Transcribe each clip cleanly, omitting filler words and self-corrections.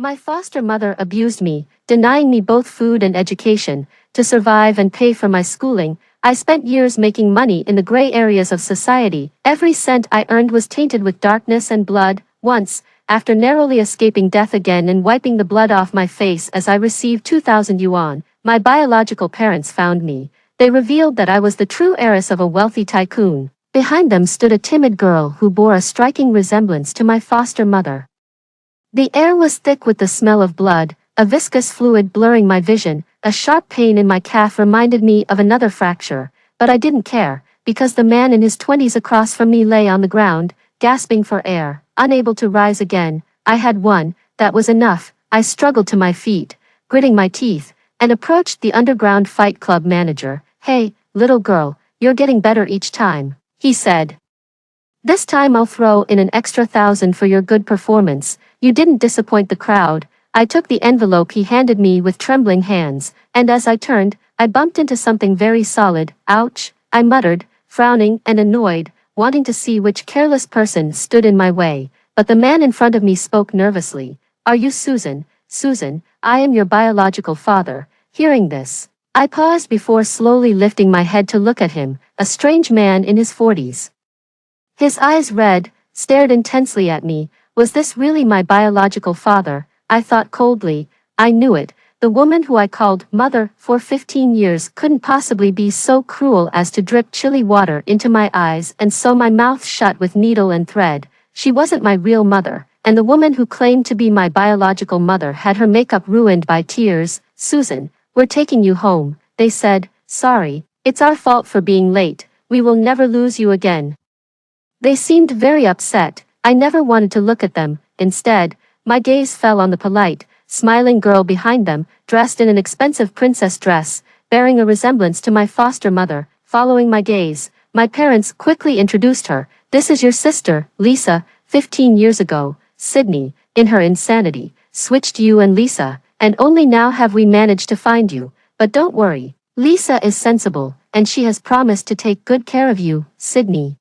My foster mother abused me, denying me both food and education. To survive and pay for my schooling, I spent years making money in the gray areas of society. Every cent I earned was tainted with darkness and blood. Once, after narrowly escaping death again and wiping the blood off my face as I received 2,000 yuan, my biological parents found me. They revealed that I was the true heiress of a wealthy tycoon. Behind them stood a timid girl who bore a striking resemblance to my foster mother. The air was thick with the smell of blood, a viscous fluid blurring my vision. A sharp pain in my calf reminded me of another fracture, but I didn't care, because the man in his 20s across from me lay on the ground, gasping for air, unable to rise again. I had won, that was enough. I struggled to my feet, gritting my teeth, and approached the underground fight club manager. "Hey, little girl, you're getting better each time," he said. "This time I'll throw in an extra 1,000 for your good performance. You didn't disappoint the crowd." I took the envelope he handed me with trembling hands, and as I turned, I bumped into something very solid. "Ouch," I muttered, frowning and annoyed, wanting to see which careless person stood in my way, but the man in front of me spoke nervously. "Are you Susan? Susan, I am your biological father." Hearing this, I paused before slowly lifting my head to look at him, a strange man in his 40s. His eyes red, stared intensely at me. Was this really my biological father? I thought coldly. I knew it. The woman who I called mother for 15 years couldn't possibly be so cruel as to drip chilly water into my eyes and sew my mouth shut with needle and thread. She wasn't my real mother, and the woman who claimed to be my biological mother had her makeup ruined by tears. "Susan, we're taking you home," they said. "Sorry, it's our fault for being late. We will never lose you again." They seemed very upset. I never wanted to look at them. Instead, my gaze fell on the polite, smiling girl behind them, dressed in an expensive princess dress, bearing a resemblance to my foster mother. Following my gaze, my parents quickly introduced her. "This is your sister, Lisa. 15 years ago, Sydney, in her insanity, switched you and Lisa, and only now have we managed to find you. But don't worry, Lisa is sensible, and she has promised to take good care of you, Sydney."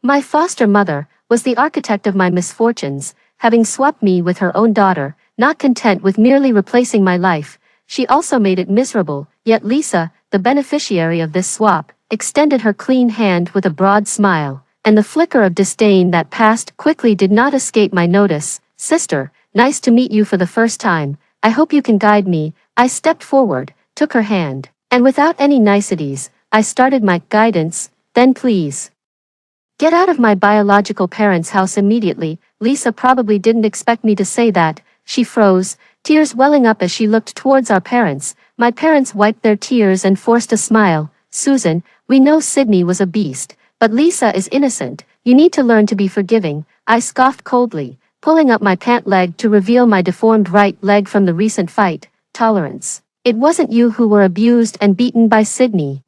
My foster mother was the architect of my misfortunes, having swapped me with her own daughter. Not content with merely replacing my life, she also made it miserable. Yet Lisa, the beneficiary of this swap, extended her clean hand with a broad smile, and the flicker of disdain that passed quickly did not escape my notice. "Sister, nice to meet you for the first time. I hope you can guide me." I stepped forward, took her hand, and without any niceties, I started my guidance. "Then please get out of my biological parents' house immediately." Lisa probably didn't expect me to say that. She froze, tears welling up as she looked towards our parents. My parents wiped their tears and forced a smile. "Susan, we know Sydney was a beast, but Lisa is innocent. You need to learn to be forgiving." I scoffed coldly, pulling up my pant leg to reveal my deformed right leg from the recent fight. "Tolerance. It wasn't you who were abused and beaten by Sydney.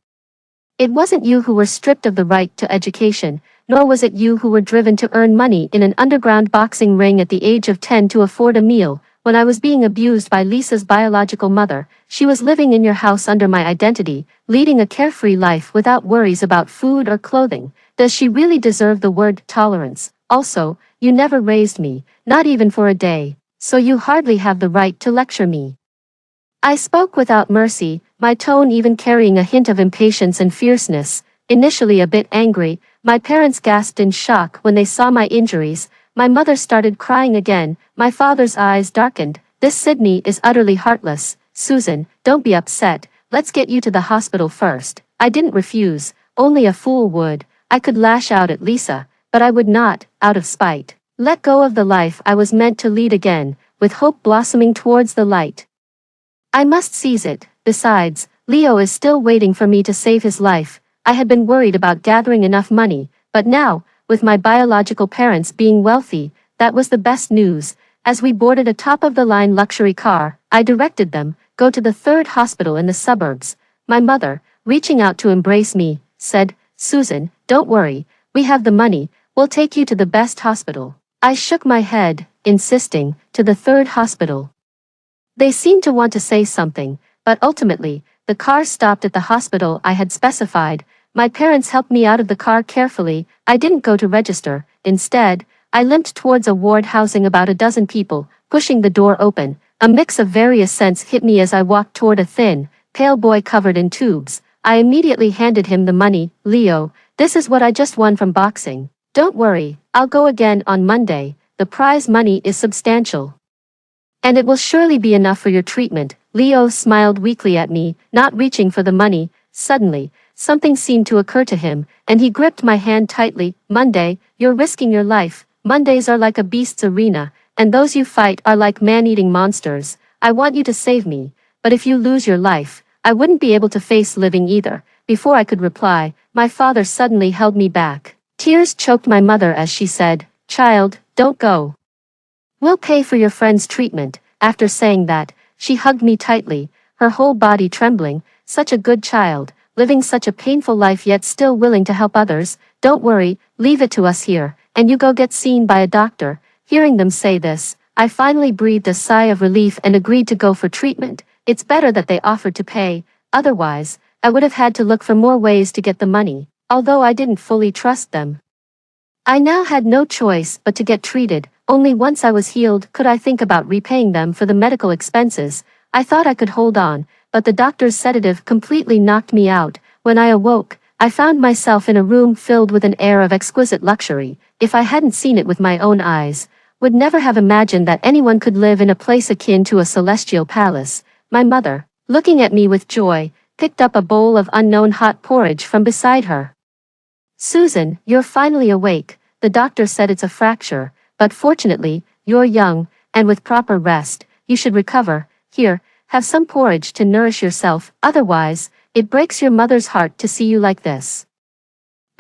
It wasn't you who were stripped of the right to education, nor was it you who were driven to earn money in an underground boxing ring at the age of 10 to afford a meal. When I was being abused by Lisa's biological mother, she was living in your house under my identity, leading a carefree life without worries about food or clothing. Does she really deserve the word tolerance? Also, you never raised me, not even for a day, so you hardly have the right to lecture me." I spoke without mercy, my tone even carrying a hint of impatience and fierceness. Initially a bit angry, my parents gasped in shock when they saw my injuries. My mother started crying again. My father's eyes darkened. "This Sydney is utterly heartless. Susan, don't be upset. Let's get you to the hospital first." I didn't refuse. Only a fool would. I could lash out at Lisa, but I would not, out of spite, let go of the life I was meant to lead again, with hope blossoming towards the light. I must seize it. Besides, Leo is still waiting for me to save his life. I had been worried about gathering enough money, but now, with my biological parents being wealthy, that was the best news. As we boarded a top-of-the-line luxury car, I directed them, "Go to the third hospital in the suburbs." My mother, reaching out to embrace me, said, "Susan, don't worry, we have the money, we'll take you to the best hospital." I shook my head, insisting, "To the third hospital." They seemed to want to say something, but ultimately, the car stopped at the hospital I had specified. My parents helped me out of the car carefully. I didn't go to register. Instead, I limped towards a ward housing about a dozen people, pushing the door open. A mix of various scents hit me as I walked toward a thin, pale boy covered in tubes. I immediately handed him the money. Leo, this is what I just won from boxing. Don't worry, I'll go again on Monday. The prize money is substantial. And it will surely be enough for your treatment. Leo smiled weakly at me, not reaching for the money. Suddenly, something seemed to occur to him, and he gripped my hand tightly. Monday, you're risking your life. Mondays are like a beast's arena, and those you fight are like man-eating monsters. I want you to save me, but if you lose your life, I wouldn't be able to face living either. Before I could reply, my father suddenly held me back. Tears choked my mother as she said, "Child, don't go. We'll pay for your friend's treatment." After saying that, she hugged me tightly, her whole body trembling. Such a good child, living such a painful life yet still willing to help others. Don't worry, leave it to us here, and you go get seen by a doctor. Hearing them say this, I finally breathed a sigh of relief and agreed to go for treatment. It's better that they offered to pay, otherwise, I would have had to look for more ways to get the money, although I didn't fully trust them. I now had no choice but to get treated. Only once I was healed could I think about repaying them for the medical expenses. I thought I could hold on, but the doctor's sedative completely knocked me out. When I awoke, I found myself in a room filled with an air of exquisite luxury. If I hadn't seen it with my own eyes, would never have imagined that anyone could live in a place akin to a celestial palace. My mother, looking at me with joy, picked up a bowl of unknown hot porridge from beside her. "Susan, you're finally awake. The doctor said it's a fracture, but fortunately, you're young, and with proper rest, you should recover. Here, have some porridge to nourish yourself, otherwise, it breaks your mother's heart to see you like this."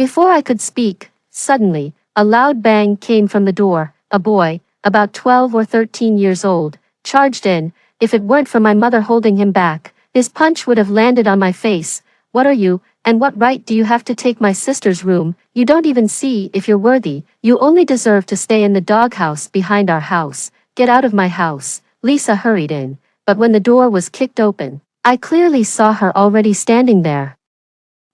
Before I could speak, suddenly, a loud bang came from the door. A boy, about 12 or 13 years old, charged in. If it weren't for my mother holding him back, his punch would have landed on my face. "What are you, and what right do you have to take my sister's room? You don't even see if you're worthy. You only deserve to stay in the doghouse behind our house. Get out of my house." Lisa hurried in, but when the door was kicked open, I clearly saw her already standing there.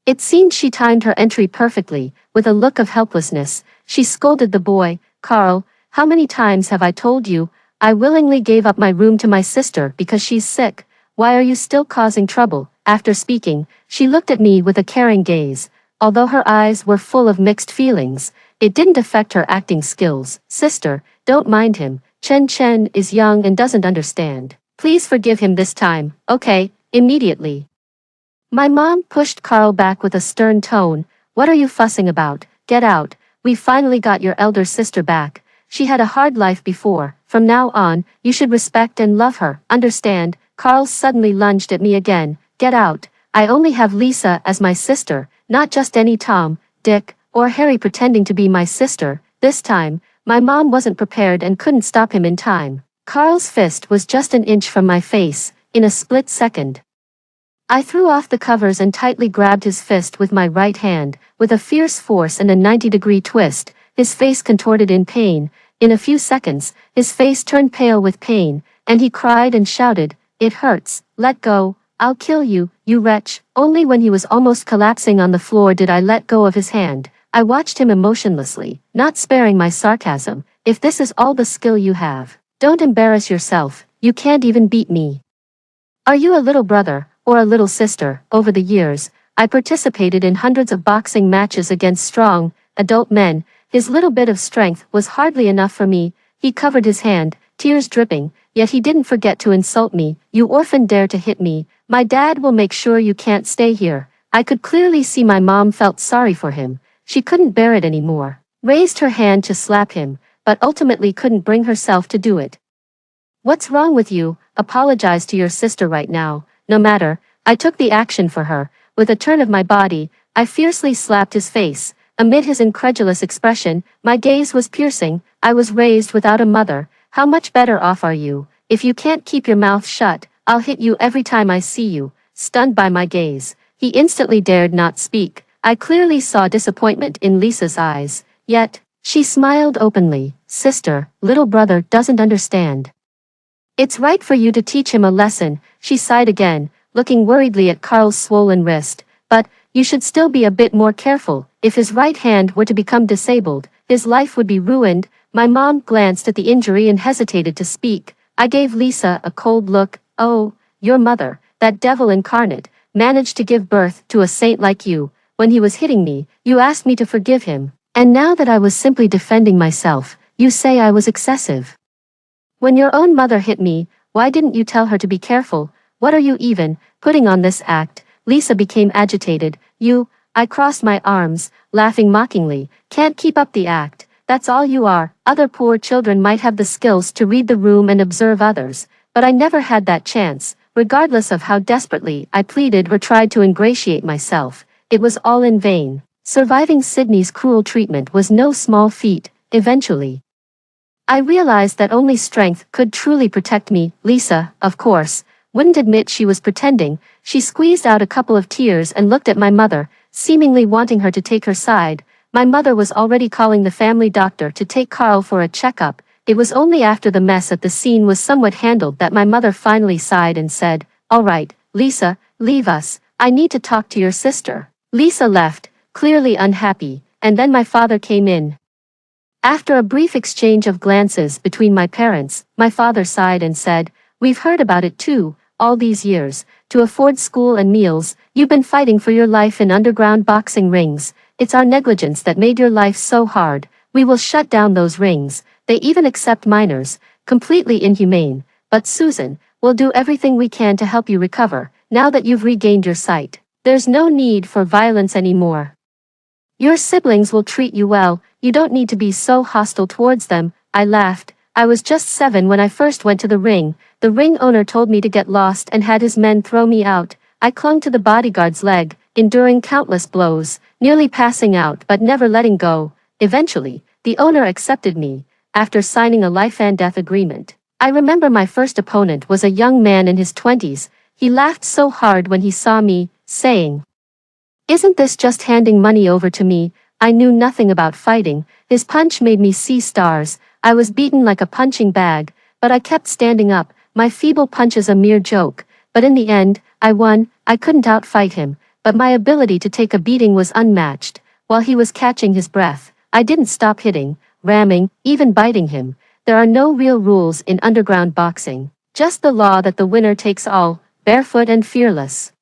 It seemed she timed her entry perfectly. With a look of helplessness, she scolded the boy. "Carl, how many times have I told you? I willingly gave up my room to my sister because she's sick. Why are you still causing trouble?" After speaking, she looked at me with a caring gaze. Although her eyes were full of mixed feelings, it didn't affect her acting skills. "Sister, don't mind him. Chen is young and doesn't understand. Please forgive him this time, okay?" Immediately, my mom pushed Carl back with a stern tone. "What are you fussing about? Get out. We finally got your elder sister back. She had a hard life before. From now on, you should respect and love her, understand?" Carl suddenly lunged at me again. "Get out. I only have Lisa as my sister, not just any Tom, Dick, or Harry pretending to be my sister." This time, my mom wasn't prepared and couldn't stop him in time. Carl's fist was just an inch from my face. In a split second, I threw off the covers and tightly grabbed his fist with my right hand. With a fierce force and a 90-degree twist, his face contorted in pain. In a few seconds, his face turned pale with pain, and he cried and shouted, "It hurts. Let go. I'll kill you, you wretch." Only when he was almost collapsing on the floor did I let go of his hand. I watched him emotionlessly, not sparing my sarcasm. "If this is all the skill you have, don't embarrass yourself. You can't even beat me. Are you a little brother, or a little sister?" Over the years, I participated in hundreds of boxing matches against strong, adult men. His little bit of strength was hardly enough for me. He covered his hand, tears dripping, yet he didn't forget to insult me. "You orphan dare to hit me. My dad will make sure you can't stay here." I could clearly see my mom felt sorry for him. She couldn't bear it anymore. Raised her hand to slap him, but ultimately couldn't bring herself to do it. "What's wrong with you? Apologize to your sister right now." No matter, I took the action for her. With a turn of my body, I fiercely slapped his face. Amid his incredulous expression, my gaze was piercing. "I was raised without a mother. How much better off are you? If you can't keep your mouth shut, I'll hit you every time I see you." Stunned by my gaze, he instantly dared not speak. I clearly saw disappointment in Lisa's eyes, yet, she smiled openly. "Sister, little brother doesn't understand. It's right for you to teach him a lesson." She sighed again, looking worriedly at Carl's swollen wrist. "But, you should still be a bit more careful. If his right hand were to become disabled, His life would be ruined. My mom glanced at the injury and hesitated to speak. I gave Lisa a cold look. Oh, your mother, that devil incarnate, managed to give birth to a saint like you. When he was hitting me, you asked me to forgive him. And now that I was simply defending myself, you say I was excessive. When your own mother hit me, why didn't you tell her to be careful? What are you even putting on this act? Lisa became agitated. I crossed my arms, laughing mockingly. Can't keep up the act. That's all you are. Other poor children might have the skills to read the room and observe others, but I never had that chance. Regardless of how desperately I pleaded or tried to ingratiate myself, it was all in vain. Surviving Sydney's cruel treatment was no small feat. Eventually, I realized that only strength could truly protect me. Lisa, of course, wouldn't admit she was pretending. She squeezed out a couple of tears and looked at my mother, seemingly wanting her to take her side. My mother was already calling the family doctor to take Carl for a checkup. It was only after the mess at the scene was somewhat handled that my mother finally sighed and said, "All right, Lisa, leave us. I need to talk to your sister." Lisa left, clearly unhappy, and then my father came in. After a brief exchange of glances between my parents, my father sighed and said, "We've heard about it too, all these years. To afford school and meals, you've been fighting for your life in underground boxing rings. It's our negligence that made your life so hard. We will shut down those rings. They even accept minors. Completely inhumane. But Susan, we'll do everything we can to help you recover, now that you've regained your sight. There's no need for violence anymore. Your siblings will treat you well, you don't need to be so hostile towards them." I laughed. I was just 7 when I first went to the ring. The ring owner told me to get lost and had his men throw me out. I clung to the bodyguard's leg, enduring countless blows, nearly passing out but never letting go. Eventually, the owner accepted me, after signing a life and death agreement. I remember my first opponent was a young man in his 20s. He laughed so hard when he saw me, saying, "Isn't this just handing money over to me?" I knew nothing about fighting. His punch made me see stars. I was beaten like a punching bag, but I kept standing up, my feeble punches a mere joke. But in the end, I won. I couldn't outfight him, but my ability to take a beating was unmatched. While he was catching his breath, I didn't stop hitting, ramming, even biting him. There are no real rules in underground boxing, just the law that the winner takes all, barefoot and fearless.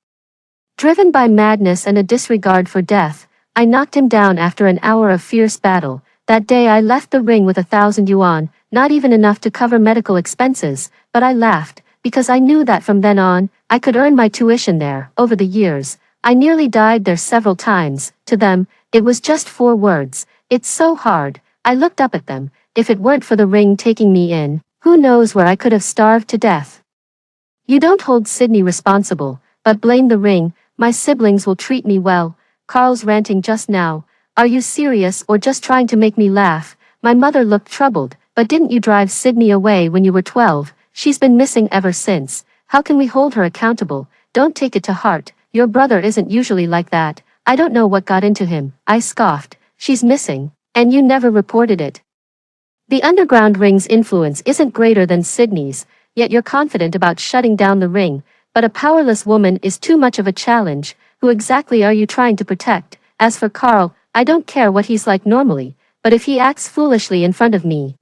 Driven by madness and a disregard for death, I knocked him down after an hour of fierce battle. That day I left the ring with 1,000 yuan, not even enough to cover medical expenses, but I laughed, because I knew that from then on, I could earn my tuition there. Over the years, I nearly died there several times. To them, it was just 4 words. "It's so hard." I looked up at them. If it weren't for the ring taking me in, who knows where I could have starved to death. You don't hold Sydney responsible, but blame the ring. My siblings will treat me well. Carl's ranting just now. Are you serious or just trying to make me laugh? My mother looked troubled. But didn't you drive Sydney away when you were 12? She's been missing ever since. How can we hold her accountable? Don't take it to heart. Your brother isn't usually like that. I don't know what got into him. I scoffed. She's missing. And you never reported it. The underground ring's influence isn't greater than Sydney's, yet you're confident about shutting down the ring. But a powerless woman is too much of a challenge. Who exactly are you trying to protect? As for Carl, I don't care what he's like normally, but if he acts foolishly in front of me,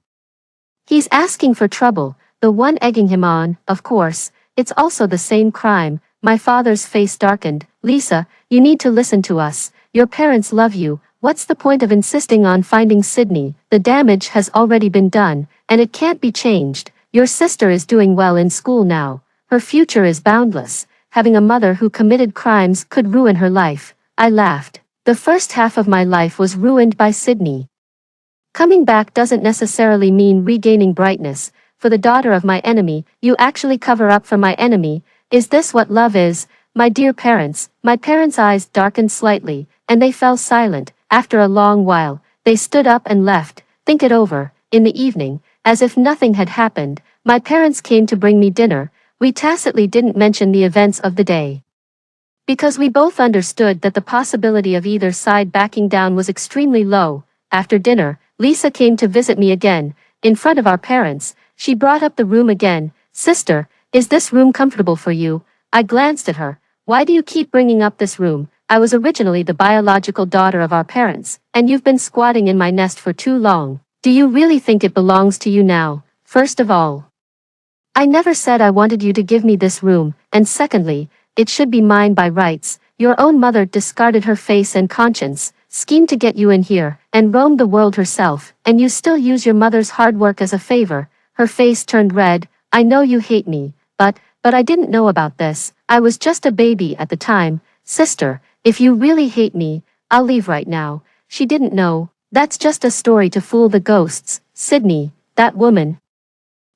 he's asking for trouble. The one egging him on, of course, it's also the same crime. My father's face darkened. "Lisa, you need to listen to us. Your parents love you. What's the point of insisting on finding Sydney? The damage has already been done, and it can't be changed. Your sister is doing well in school now. Her future is boundless. Having a mother who committed crimes could ruin her life." I laughed. The first half of my life was ruined by Sydney. Coming back doesn't necessarily mean regaining brightness. For the daughter of my enemy, you actually cover up for my enemy. Is this what love is? My dear parents. My parents' eyes darkened slightly, and they fell silent. After a long while, they stood up and left. Think it over. In the evening, as if nothing had happened, my parents came to bring me dinner. We tacitly didn't mention the events of the day, because we both understood that the possibility of either side backing down was extremely low. After dinner, Lisa came to visit me again. In front of our parents, she brought up the room again. "Sister, is this room comfortable for you?" I glanced at her. "Why do you keep bringing up this room? I was originally the biological daughter of our parents, and you've been squatting in my nest for too long. Do you really think it belongs to you now? First of all, I never said I wanted you to give me this room, and secondly, it should be mine by rights. Your own mother discarded her face and conscience, schemed to get you in here, and roamed the world herself, and you still use your mother's hard work as a favor. Her face turned red. I know you hate me, but I didn't know about this. I was just a baby at the time. Sister, if you really hate me, I'll leave right now. She didn't know. That's just a story to fool the ghosts. Sydney, that woman.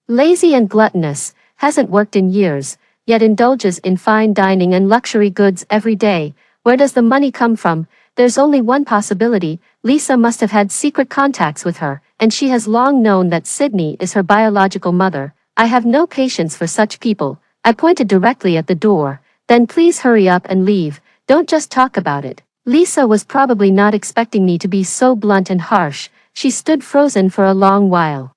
Lazy and gluttonous, hasn't worked in years, yet indulges in fine dining and luxury goods every day. Where does the money come from? There's only one possibility. Lisa must have had secret contacts with her, and she has long known that Sydney is her biological mother. I have no patience for such people. I pointed directly at the door. Then please hurry up and leave. Don't just talk about it. Lisa was probably not expecting me to be so blunt and harsh. She stood frozen for a long while,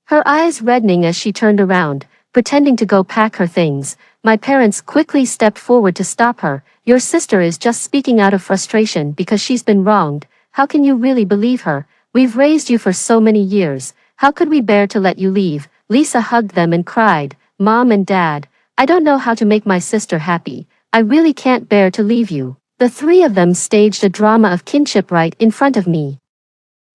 her eyes reddening as she turned around, pretending to go pack her things. My parents quickly stepped forward to stop her. Your sister is just speaking out of frustration because she's been wronged. How can you really believe her? We've raised you for so many years. How could we bear to let you leave? Lisa hugged them and cried, Mom and Dad, I don't know how to make my sister happy. I really can't bear to leave you. The three of them staged a drama of kinship right in front of me,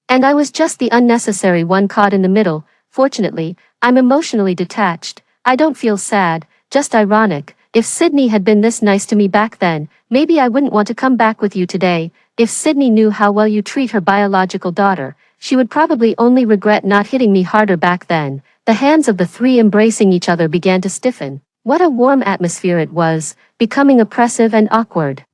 and I was just the unnecessary one caught in the middle. Fortunately, I'm emotionally detached. I don't feel sad, just ironic. If Sydney had been this nice to me back then, maybe I wouldn't want to come back with you today. If Sydney knew how well you treat her biological daughter, she would probably only regret not hitting me harder back then. The hands of the three embracing each other began to stiffen. What a warm atmosphere it was, becoming oppressive and awkward.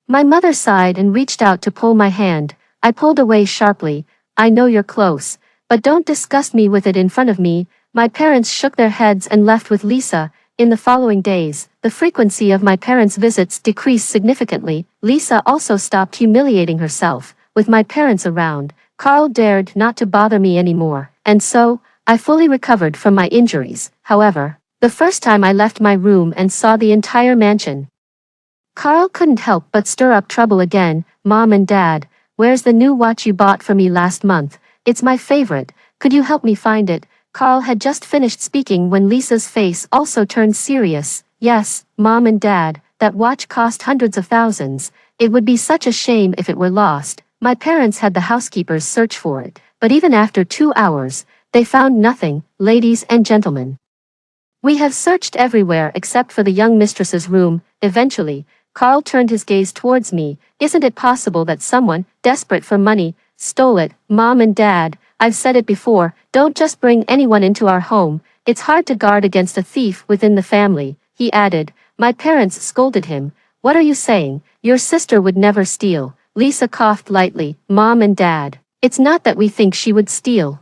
My mother sighed and reached out to pull my hand. I pulled away sharply. I know you're close, but don't disgust me with it in front of me. My parents shook their heads and left with Lisa. In the following days, the frequency of my parents' visits decreased significantly. Lisa also stopped humiliating herself. With my parents around, Carl dared not to bother me anymore, and so, I fully recovered from my injuries. However, the first time I left my room and saw the entire mansion, Carl couldn't help but stir up trouble again. Mom and Dad, where's the new watch you bought for me last month? It's my favorite. Could you help me find it? Carl had just finished speaking when Lisa's face also turned serious. Yes, Mom and Dad, that watch cost hundreds of thousands. It would be such a shame if it were lost. My parents had the housekeepers search for it, but even after 2 hours, they found nothing. Ladies and gentlemen, we have searched everywhere except for the young mistress's room. Eventually, Carl turned his gaze towards me. Isn't it possible that someone, desperate for money, stole it? Mom and Dad, I've said it before, don't just bring anyone into our home. It's hard to guard against a thief within the family, he added. My parents scolded him. What are you saying? Your sister would never steal. Lisa coughed lightly. Mom and Dad, it's not that we think she would steal.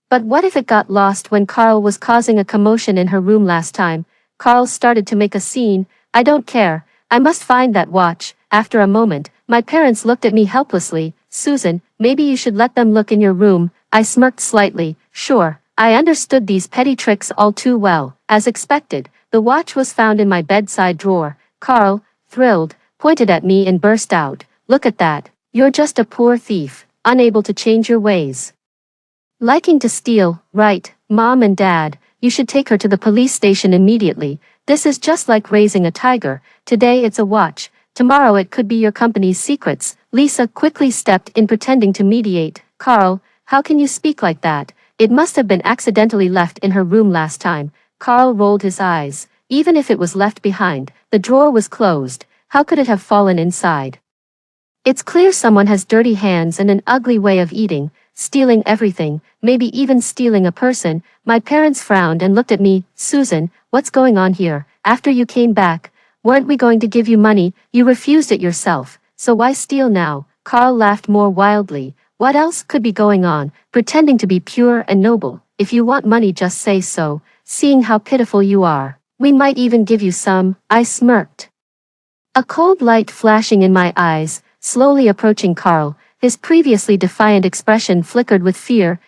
But what if it got lost when Carl was causing a commotion in her room last time? Carl started to make a scene. I don't care. I must find that watch. After a moment, my parents looked at me helplessly. Susan, maybe you should let them look in your room. I smirked slightly. Sure, I understood these petty tricks all too well. As expected, the watch was found in my bedside drawer. Carl, thrilled, pointed at me and burst out. Look at that. You're just a poor thief, unable to change your ways. Liking to steal, right? Mom and Dad, you should take her to the police station immediately. This is just like raising a tiger. Today it's a watch. Tomorrow it could be your company's secrets. Lisa quickly stepped in pretending to mediate. Carl, how can you speak like that? It must have been accidentally left in her room last time. Carl rolled his eyes. Even if it was left behind, the drawer was closed. How could it have fallen inside? It's clear someone has dirty hands and an ugly way of eating, stealing everything, maybe even stealing a person. My parents frowned and looked at me. Susan, what's going on here? After you came back, weren't we going to give you money? You refused it yourself, so why steal now? Carl laughed more wildly. What else could be going on? Pretending to be pure and noble. If you want money, just say so. Seeing how pitiful you are, we might even give you some. I smirked, a cold light flashing in my eyes. Slowly approaching Carl, his previously defiant expression flickered with fear.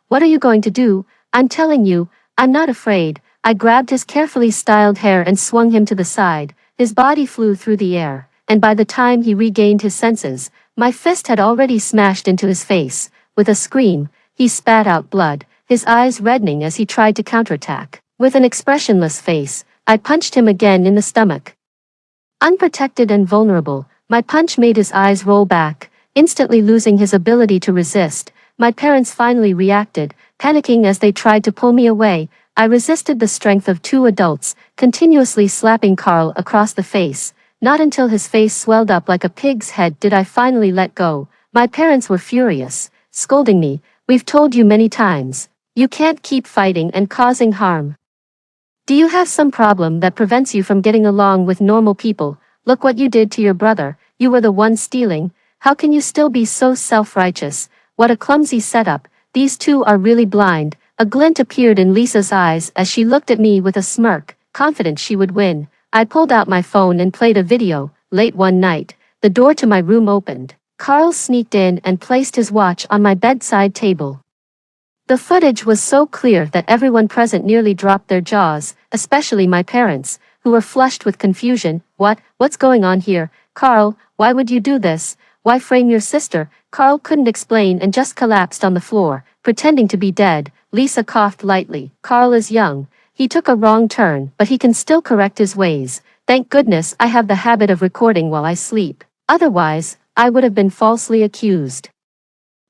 What are you going to do? I'm telling you, I'm not afraid. I grabbed his carefully styled hair and swung him to the side. His body flew through the air, and by the time he regained his senses, my fist had already smashed into his face. With a scream, he spat out blood, his eyes reddening as he tried to counterattack. With an expressionless face, I punched him again in the stomach. Unprotected and vulnerable, my punch made his eyes roll back, instantly losing his ability to resist. My parents finally reacted, panicking as they tried to pull me away. I resisted the strength of two adults, continuously slapping Carl across the face. Not until his face swelled up like a pig's head did I finally let go. My parents were furious, scolding me. "We've told you many times. You can't keep fighting and causing harm. Do you have some problem that prevents you from getting along with normal people? Look what you did to your brother. You were the one stealing. How can you still be so self-righteous? What a clumsy setup. These two are really blind." A glint appeared in Lisa's eyes as she looked at me with a smirk, confident she would win. I pulled out my phone and played a video. Late one night, the door to my room opened. Carl sneaked in and placed his watch on my bedside table. The footage was so clear that everyone present nearly dropped their jaws, especially my parents, who were flushed with confusion. What's going on here? Carl, why would you do this? Why frame your sister?" Carl couldn't explain and just collapsed on the floor, pretending to be dead. Lisa coughed lightly. "Carl is young. He took a wrong turn, but he can still correct his ways. Thank goodness I have the habit of recording while I sleep. Otherwise, I would have been falsely accused."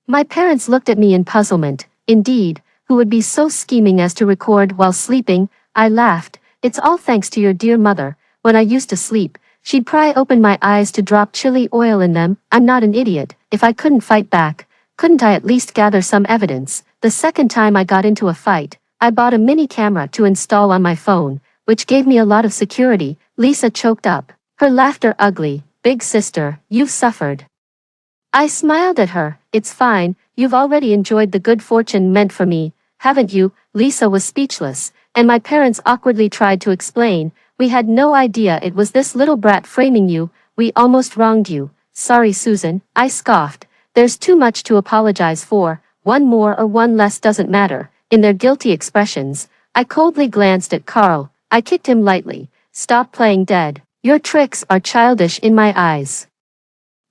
My parents looked at me in puzzlement. Indeed, who would be so scheming as to record while sleeping? I laughed. "It's all thanks to your dear mother. When I used to sleep, she'd pry open my eyes to drop chili oil in them. I'm not an idiot. If I couldn't fight back, couldn't I at least gather some evidence? The second time I got into a fight, I bought a mini camera to install on my phone, which gave me a lot of security." Lisa choked up, her laughter ugly. "Big sister, you've suffered." I smiled at her. "It's fine, you've already enjoyed the good fortune meant for me, haven't you?" Lisa was speechless, and my parents awkwardly tried to explain. "We had no idea it was this little brat framing you. We almost wronged you." "Sorry, Susan," I scoffed. "There's too much to apologize for. One more or one less doesn't matter." In their guilty expressions, I coldly glanced at Carl. I kicked him lightly. "Stop playing dead. Your tricks are childish in my eyes.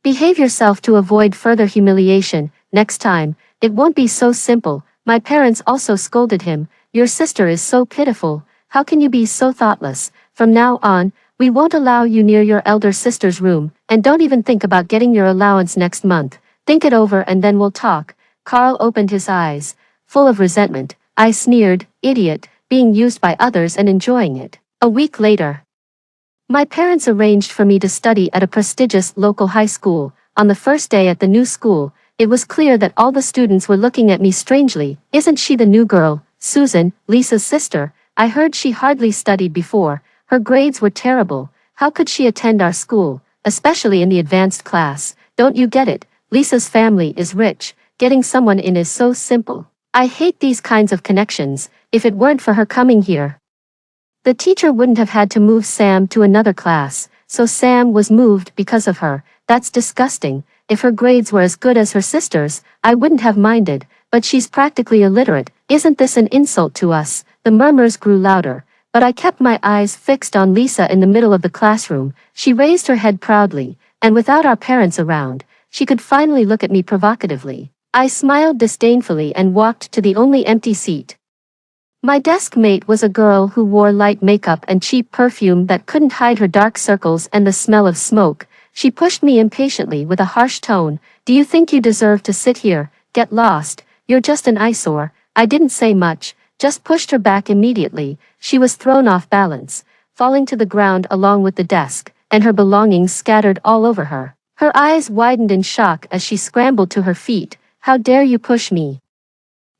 Behave yourself to avoid further humiliation. Next time, it won't be so simple." My parents also scolded him. "Your sister is so pitiful. How can you be so thoughtless? From now on, we won't allow you near your elder sister's room, and don't even think about getting your allowance next month. Think it over and then we'll talk." Carl opened his eyes, full of resentment. I sneered. "Idiot, being used by others and enjoying it." A week later, my parents arranged for me to study at a prestigious local high school. On the first day at the new school, it was clear that all the students were looking at me strangely. "Isn't she the new girl, Susan, Lisa's sister? I heard she hardly studied before. Her grades were terrible. How could she attend our school, especially in the advanced class? Don't you get it? Lisa's family is rich. Getting someone in is so simple." I hate these kinds of connections. If it weren't for her coming here, the teacher wouldn't have had to move Sam to another class, so Sam was moved because of her. That's disgusting. If her grades were as good as her sister's, I wouldn't have minded, but she's practically illiterate. Isn't this an insult to us? The murmurs grew louder, but I kept my eyes fixed on Lisa in the middle of the classroom. She raised her head proudly, and without our parents around, she could finally look at me provocatively. I smiled disdainfully and walked to the only empty seat. My desk mate was a girl who wore light makeup and cheap perfume that couldn't hide her dark circles and the smell of smoke. She pushed me impatiently with a harsh tone. "Do you think you deserve to sit here? Get lost. You're just an eyesore." I didn't say much, just pushed her back immediately. She was thrown off balance, falling to the ground along with the desk, and her belongings scattered all over her. Her eyes widened in shock as she scrambled to her feet. "How dare you push me?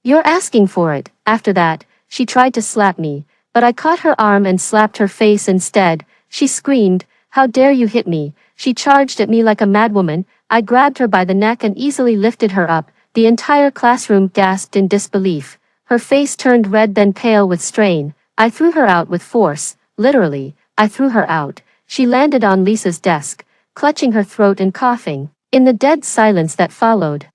You're asking for it." After that, she tried to slap me, but I caught her arm and slapped her face instead. She screamed, "How dare you hit me?" She charged at me like a madwoman. I grabbed her by the neck and easily lifted her up. The entire classroom gasped in disbelief. Her face turned red then pale with strain. I threw her out with force. Literally, I threw her out. She landed on Lisa's desk, clutching her throat and coughing. In the dead silence that followed,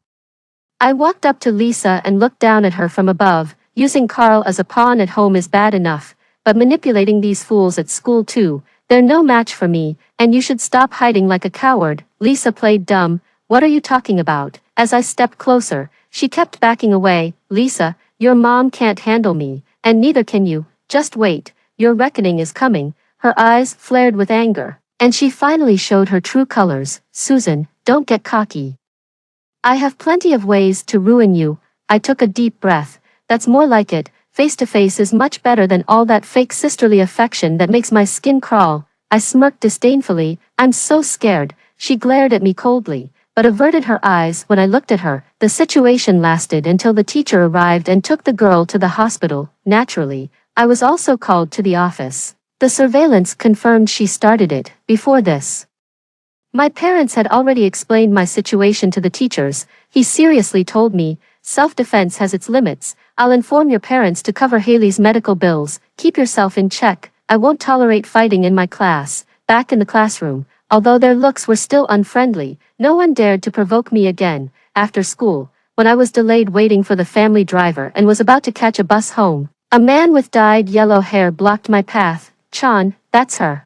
I walked up to Lisa and looked down at her from above. Using Carl as a pawn at home is bad enough, but manipulating these fools at school too, They're no match for me, and you should stop hiding like a coward." Lisa played dumb. "What are you talking about?" As I stepped closer, she kept backing away. "Lisa, your mom can't handle me, and neither can you. Just wait, your reckoning is coming." Her eyes flared with anger, and she finally showed her true colors. "Susan, don't get cocky. I have plenty of ways to ruin you." I took a deep breath. "That's more like it. Face to face is much better than all that fake sisterly affection that makes my skin crawl." I smirked disdainfully. "I'm so scared." She glared at me coldly, but averted her eyes when I looked at her. The situation lasted until the teacher arrived and took the girl to the hospital. Naturally, I was also called to the office. The surveillance confirmed she started it. Before this, my parents had already explained my situation to the teachers. He seriously told me, "Self-defense has its limits. I'll inform your parents to cover Haley's medical bills. Keep yourself in check. I won't tolerate fighting in my class." Back in the classroom, although their looks were still unfriendly, no one dared to provoke me again. After school, when I was delayed waiting for the family driver and was about to catch a bus home, a man with dyed yellow hair blocked my path. "Chan, that's her."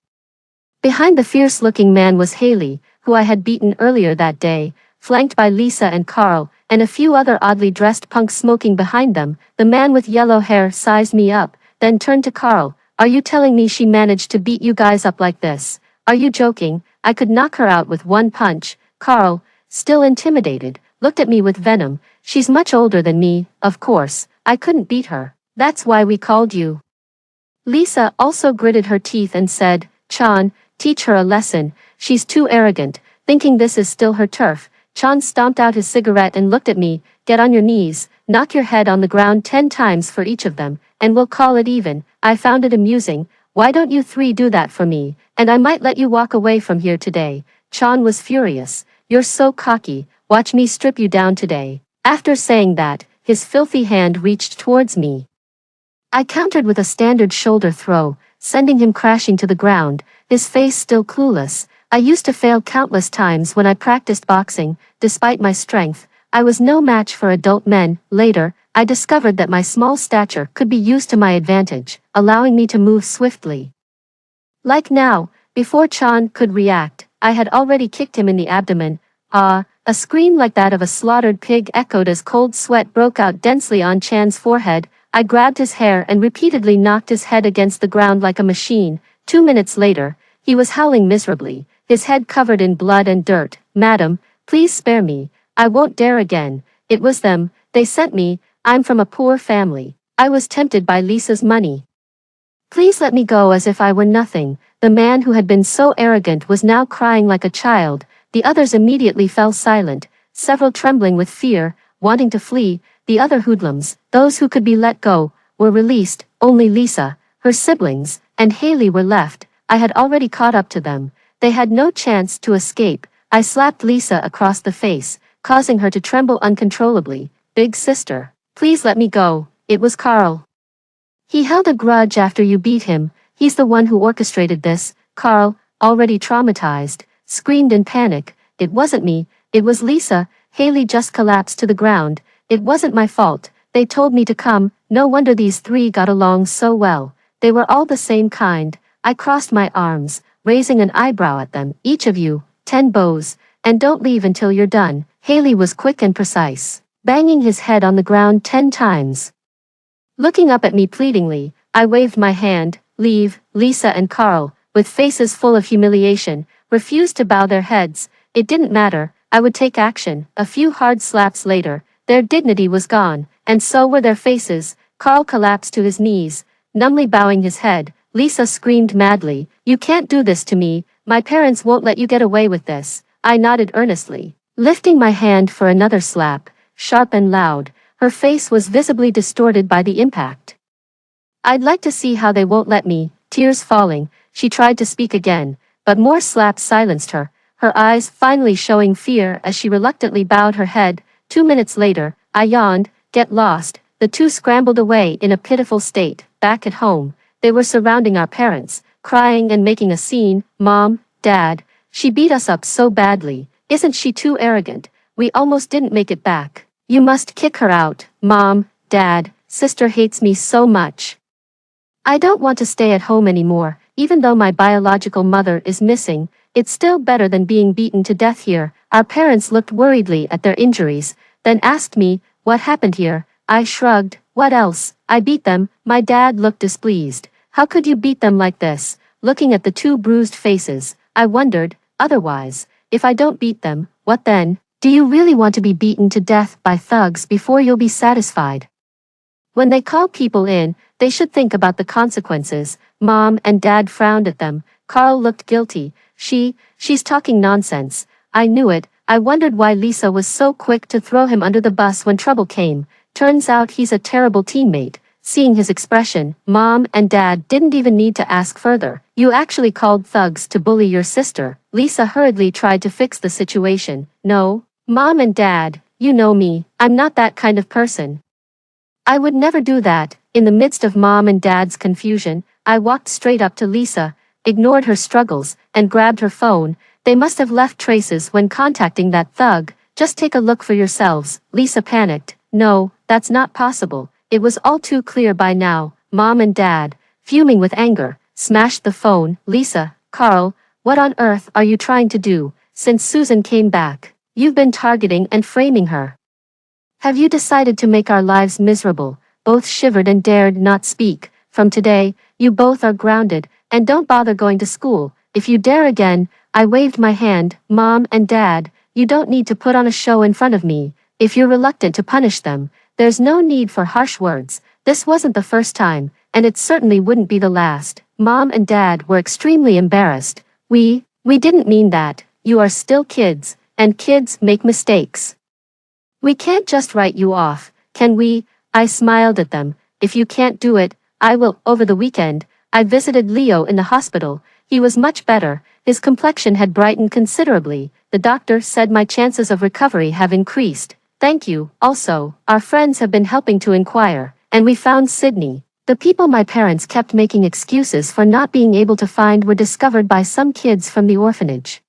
Behind the fierce-looking man was Haley, who I had beaten earlier that day, flanked by Lisa and Carl, and a few other oddly dressed punks smoking behind them. The man with yellow hair sized me up, then turned to Carl. "Are you telling me she managed to beat you guys up like this? Are you joking? I could knock her out with one punch." Carl, still intimidated, looked at me with venom. "She's much older than me, of course. I couldn't beat her. That's why we called you." Lisa also gritted her teeth and said, "Chan, teach her a lesson. She's too arrogant, thinking this is still her turf." Chan stomped out his cigarette and looked at me. "Get on your knees, knock your head on the ground 10 times for each of them, and we'll call it even." I found it amusing. "Why don't you three do that for me, and I might let you walk away from here today." Chan was furious. "You're so cocky, watch me strip you down today." After saying that, his filthy hand reached towards me. I countered with a standard shoulder throw, sending him crashing to the ground, his face still clueless. I used to fail countless times when I practiced boxing. Despite my strength, I was no match for adult men. Later, I discovered that my small stature could be used to my advantage, allowing me to move swiftly. Like now, before Chan could react, I had already kicked him in the abdomen. "Ah!" A scream like that of a slaughtered pig echoed as cold sweat broke out densely on Chan's forehead. I grabbed his hair and repeatedly knocked his head against the ground like a machine. 2 minutes later, he was howling miserably, his head covered in blood and dirt. "Madam, please spare me. I won't dare again. It was them. They sent me. I'm from a poor family. I was tempted by Lisa's money. Please let me go." As if I were nothing, the man who had been so arrogant was now crying like a child. The others immediately fell silent, several trembling with fear, wanting to flee. The other hoodlums, those who could be let go, were released. Only Lisa, her siblings, and Haley were left. I had already caught up to them. They had no chance to escape. I slapped Lisa across the face, causing her to tremble uncontrollably. "Big sister, please let me go." It was Carl. "He held a grudge after you beat him. He's the one who orchestrated this." Carl, already traumatized, screamed in panic. "It wasn't me, it was Lisa." Haley just collapsed to the ground. "It wasn't my fault. They told me to come." No wonder these three got along so well. They were all the same kind. I crossed my arms, raising an eyebrow at them. "Each of you, 10 bows, and don't leave until you're done." Haley was quick and precise, banging his head on the ground 10 times. Looking up at me pleadingly, I waved my hand. "Leave." Lisa and Carl, with faces full of humiliation, refused to bow their heads. It didn't matter, I would take action. A few hard slaps later, their dignity was gone, and so were their faces. Carl collapsed to his knees, numbly bowing his head. Lisa screamed madly, "You can't do this to me. My parents won't let you get away with this." I nodded earnestly, lifting my hand for another slap, sharp and loud. Her face was visibly distorted by the impact. "I'd like to see how they won't let me." Tears falling, she tried to speak again, but more slaps silenced her, her eyes finally showing fear as she reluctantly bowed her head. 2 minutes later, I yawned. "Get lost." The two scrambled away in a pitiful state. Back at home, they were surrounding our parents, crying and making a scene. "Mom, Dad, she beat us up so badly. Isn't she too arrogant? We almost didn't make it back. You must kick her out." "Mom, Dad, sister hates me so much. I don't want to stay at home anymore." even though my biological mother is missing, it's still better than being beaten to death here. Our parents looked worriedly at their injuries, then asked me, what happened here? I shrugged, what else? I beat them. My dad looked displeased. How could you beat them like this? Looking at the two bruised faces, I wondered, otherwise, if I don't beat them, what then? Do you really want to be beaten to death by thugs before you'll be satisfied? When they call people in, they should think about the consequences. Mom and Dad frowned at them. Carl looked guilty. She's talking nonsense. I knew it. I wondered why Lisa was so quick to throw him under the bus when trouble came. Turns out he's a terrible teammate. Seeing his expression, Mom and Dad didn't even need to ask further. You actually called thugs to bully your sister. Lisa hurriedly tried to fix the situation. No, Mom and Dad, you know me. I'm not that kind of person. I would never do that. In the midst of Mom and Dad's confusion, I walked straight up to Lisa, ignored her struggles, and grabbed her phone. They must have left traces when contacting that thug. Just take a look for yourselves. Lisa panicked. No, that's not possible. It was all too clear by now. Mom and Dad, fuming with anger, smashed the phone. Lisa, Carl, what on earth are you trying to do? Since Susan came back, you've been targeting and framing her. Have you decided to make our lives miserable? Both shivered and dared not speak. From today, you both are grounded, and don't bother going to school. If you dare again, I waved my hand. Mom and Dad, you don't need to put on a show in front of me. If you're reluctant to punish them, there's no need for harsh words. This wasn't the first time, and it certainly wouldn't be the last. Mom and Dad were extremely embarrassed. We didn't mean that. You are still kids, and kids make mistakes. We can't just write you off, can we? I smiled at them. If you can't do it, I will. Over the weekend, I visited Leo in the hospital. He was much better. His complexion had brightened considerably. The doctor said my chances of recovery have increased. Thank you. Also, our friends have been helping to inquire, and we found Sydney. The people my parents kept making excuses for not being able to find were discovered by some kids from the orphanage.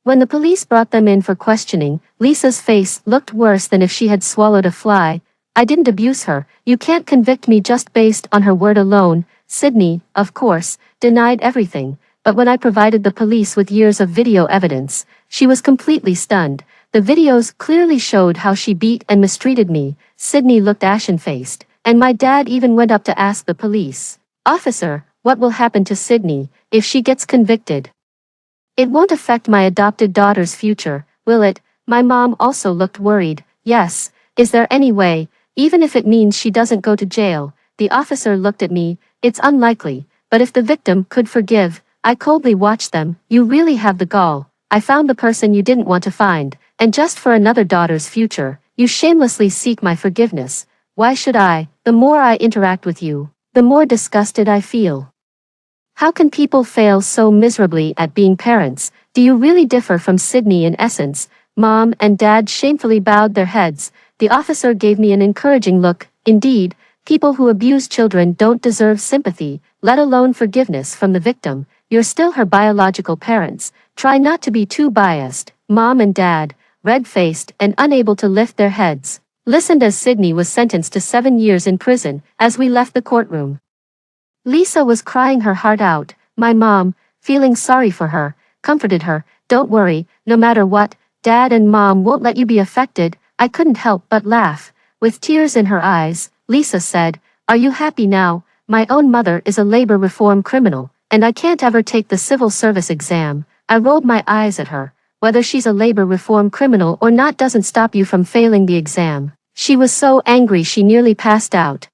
When the police brought them in for questioning, Lisa's face looked worse than if she had swallowed a fly. I didn't abuse her. You can't convict me just based on her word alone. Sydney, of course, denied everything, but when I provided the police with years of video evidence, she was completely stunned. The videos clearly showed how she beat and mistreated me. Sydney looked ashen-faced, and my dad even went up to ask the police officer, what will happen to Sydney if she gets convicted? It won't affect my adopted daughter's future, will it? My mom also looked worried. Yes, is there any way, even if it means she doesn't go to jail? The officer looked at me. It's unlikely, but if the victim could forgive, I coldly watched them. You really have the gall. I found the person you didn't want to find, and just for another daughter's future, you shamelessly seek my forgiveness. Why should I? The more I interact with you, the more disgusted I feel. How can people fail so miserably at being parents? Do you really differ from Sydney in essence? Mom and Dad shamefully bowed their heads. The officer gave me an encouraging look. Indeed, people who abuse children don't deserve sympathy, let alone forgiveness from the victim. You're still her biological parents. Try not to be too biased. Mom and Dad, red-faced and unable to lift their heads, listened as Sydney was sentenced to 7 years in prison. As we left the courtroom, Lisa was crying her heart out. My mom, feeling sorry for her, comforted her. Don't worry, no matter what, Dad and Mom won't let you be affected. I couldn't help but laugh. With tears in her eyes, Lisa said, are you happy now? My own mother is a labor reform criminal, and I can't ever take the civil service exam. I rolled my eyes at her. Whether she's a labor reform criminal or not doesn't stop you from failing the exam. She was so angry she nearly passed out.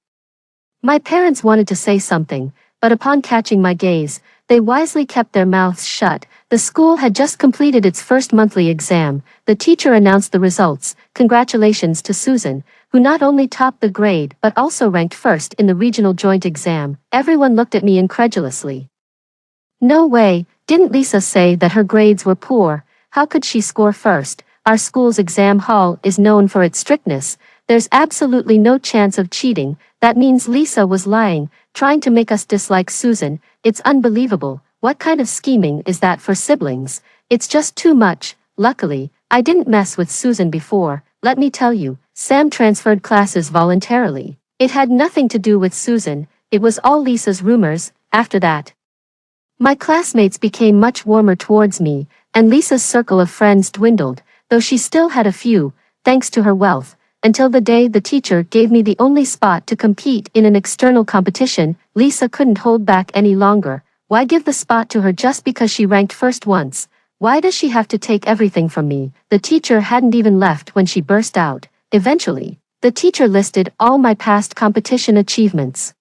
My parents wanted to say something, but upon catching my gaze, they wisely kept their mouths shut. The school had just completed its first monthly exam. The teacher announced the results. Congratulations to Susan, who not only topped the grade but also ranked first in the regional joint exam. Everyone looked at me incredulously. No way, didn't Lisa say that her grades were poor? How could she score first? Our school's exam hall is known for its strictness. There's absolutely no chance of cheating. That means Lisa was lying, trying to make us dislike Susan. It's unbelievable. What kind of scheming is that for siblings? It's just too much. Luckily, I didn't mess with Susan before. Let me tell you, Sam transferred classes voluntarily. It had nothing to do with Susan. It was all Lisa's rumors. After that, My classmates became much warmer towards me, and Lisa's circle of friends dwindled, though she still had a few, thanks to her wealth, until the day the teacher gave me the only spot to compete in an external competition. Lisa couldn't hold back any longer. Why give the spot to her just because she ranked first once? Why does she have to take everything from me? The teacher hadn't even left when she burst out. Eventually, the teacher listed all my past competition achievements.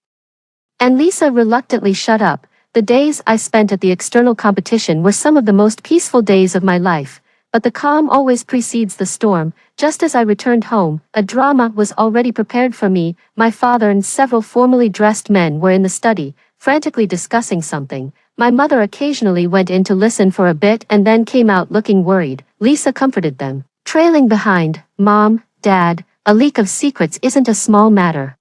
And Lisa reluctantly shut up. The days I spent at the external competition were some of the most peaceful days of my life. But the calm always precedes the storm. Just as I returned home, a drama was already prepared for me. My father and several formally dressed men were in the study, frantically discussing something. My mother occasionally went in to listen for a bit and then came out looking worried. Lisa comforted them, trailing behind. Mom, Dad, a leak of secrets isn't a small matter.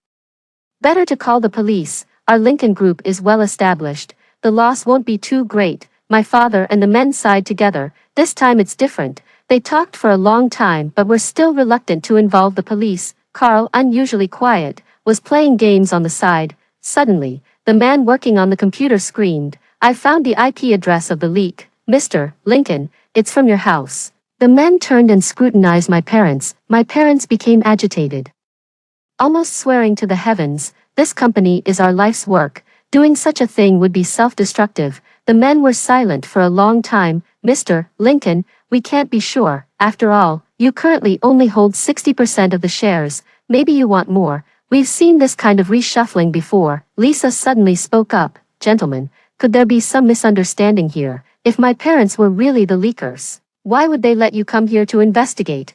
Better to call the police. Our Lincoln group is well established. The loss won't be too great. My father and the men sighed together. This time it's different. They talked for a long time but were still reluctant to involve the police. Carl, unusually quiet, was playing games on the side. Suddenly, the man working on the computer screamed, "I found the IP address of the leak. Mr. Lincoln, it's from your house." The men turned and scrutinized my parents. My parents became agitated, almost swearing to the heavens, "This company is our life's work. Doing such a thing would be self-destructive." The men were silent for a long time. "Mr. Lincoln, we can't be sure. After all, you currently only hold 60% of the shares. Maybe you want more. We've seen this kind of reshuffling before." Lisa suddenly spoke up, "Gentlemen, could there be some misunderstanding here? If my parents were really the leakers, why would they let you come here to investigate?"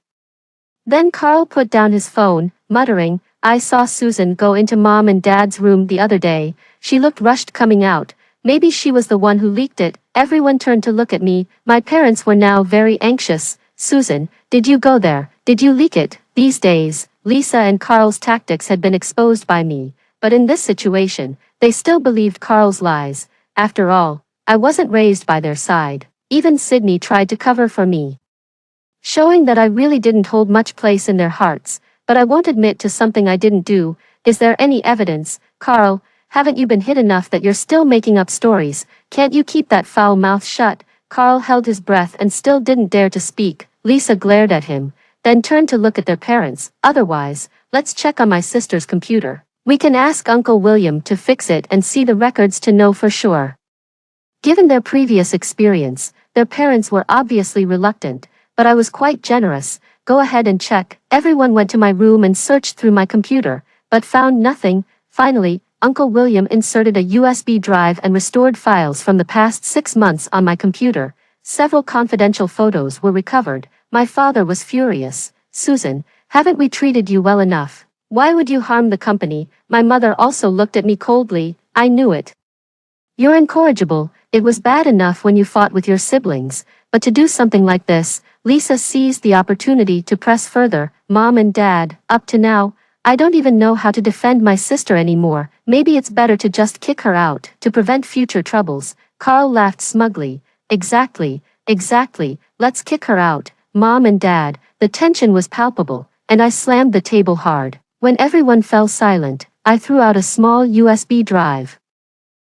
Then Carl put down his phone, muttering, "I saw Susan go into Mom and Dad's room the other day. She looked rushed coming out. Maybe she was the one who leaked it." Everyone turned to look at me. My parents were now very anxious. "Susan, did you go there? Did you leak it?" These days, Lisa and Carl's tactics had been exposed by me, but in this situation, they still believed Carl's lies. After all, I wasn't raised by their side. Even Sydney tried to cover for me, showing that I really didn't hold much place in their hearts. But I won't admit to something I didn't do. Is there any evidence? Carl, haven't you been hit enough that you're still making up stories? Can't you keep that foul mouth shut? Carl held his breath and still didn't dare to speak. Lisa glared at him, then turned to look at their parents. "Otherwise, let's check on my sister's computer. We can ask Uncle William to fix it and see the records to know for sure." Given their previous experience, their parents were obviously reluctant, but I was quite generous. "Go ahead and check." Everyone went to my room and searched through my computer, but found nothing. Finally, Uncle William inserted a USB drive and restored files from the past 6 months on my computer. Several confidential photos were recovered. My father was furious. "Susan, haven't we treated you well enough? Why would you harm the company?" My mother also looked at me coldly. "I knew it. You're incorrigible. It was bad enough when you fought with your siblings, but to do something like this." Lisa seized the opportunity to press further. "Mom and Dad, up to now, I don't even know how to defend my sister anymore. Maybe it's better to just kick her out, to prevent future troubles." Carl laughed smugly. Exactly. Let's kick her out." Mom and Dad, the tension was palpable, and I slammed the table hard. When everyone fell silent, I threw out a small USB drive.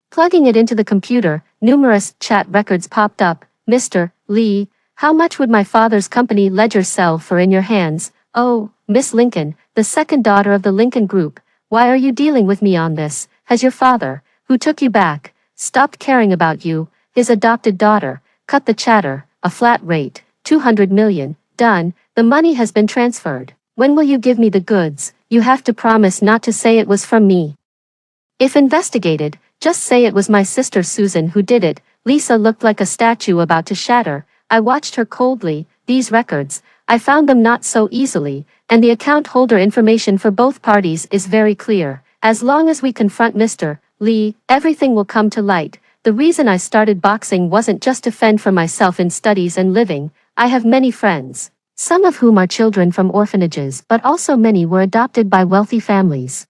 Plugging it into the computer, numerous chat records popped up. "Mr. Lee, how much would my father's company ledger sell for in your hands?" "Oh, Miss Lincoln, the second daughter of the Lincoln Group. Why are you dealing with me on this? Has your father, who took you back, stopped caring about you?" "His adopted daughter." "Cut the chatter. A flat rate. 200 million. Done. The money has been transferred. When will you give me the goods? You have to promise not to say it was from me. If investigated, just say it was my sister Susan who did it." Lisa looked like a statue about to shatter. I watched her coldly. "These records, I found them not so easily, and the account holder information for both parties is very clear. As long as we confront Mr. Lee, everything will come to light. The reason I started boxing wasn't just to fend for myself in studies and living. I have many friends, some of whom are children from orphanages, but also many were adopted by wealthy families.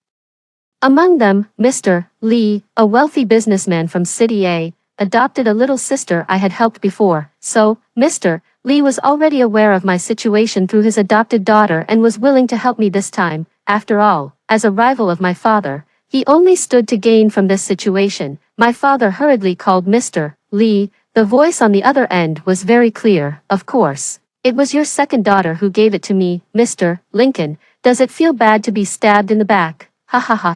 Among them, Mr. Lee, a wealthy businessman from City A, adopted a little sister I had helped before. So, Mr. Lee was already aware of my situation through his adopted daughter and was willing to help me this time. After all, as a rival of my father, he only stood to gain from this situation. My father hurriedly called Mr. Lee. The voice on the other end was very clear. Of course. It was your second daughter who gave it to me, Mr. Lincoln. Does it feel bad to be stabbed in the back? Ha ha ha.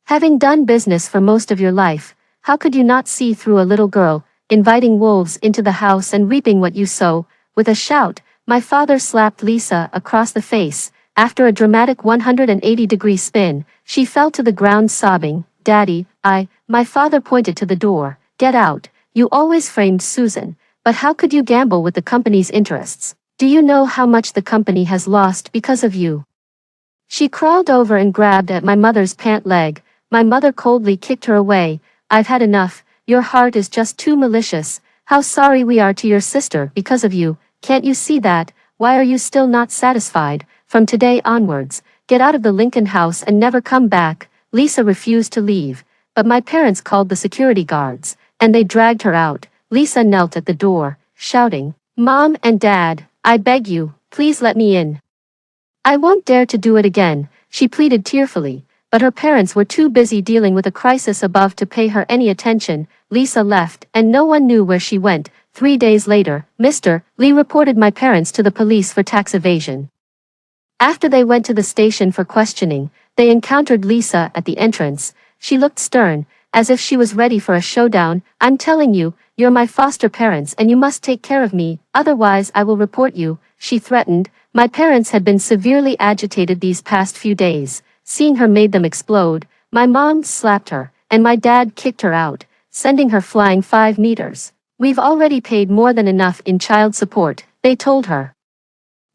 Having done business for most of your life, how could you not see through a little girl, inviting wolves into the house and reaping what you sow? With a shout, my father slapped Lisa across the face. After a dramatic 180-degree spin, she fell to the ground sobbing. Daddy, my father pointed to the door. Get out. You always framed Susan, but how could you gamble with the company's interests? Do you know how much the company has lost because of you? She crawled over and grabbed at my mother's pant leg. My mother coldly kicked her away. I've had enough. Your heart is just too malicious. How sorry we are to your sister because of you. Can't you see that? Why are you still not satisfied? From today onwards, get out of the Lincoln house and never come back. Lisa refused to leave, but my parents called the security guards, and they dragged her out. Lisa knelt at the door, shouting, Mom and Dad, I beg you, please let me in. I won't dare to do it again, she pleaded tearfully, but her parents were too busy dealing with a crisis above to pay her any attention. Lisa left, and no one knew where she went. 3 days later, Mr. Lee reported my parents to the police for tax evasion. After they went to the station for questioning, they encountered Lisa at the entrance. She looked stern, as if she was ready for a showdown. I'm telling you, you're my foster parents and you must take care of me, otherwise I will report you, she threatened. My parents had been severely agitated these past few days. Seeing her made them explode. My mom slapped her, and my dad kicked her out, sending her flying 5 meters. We've already paid more than enough in child support, they told her.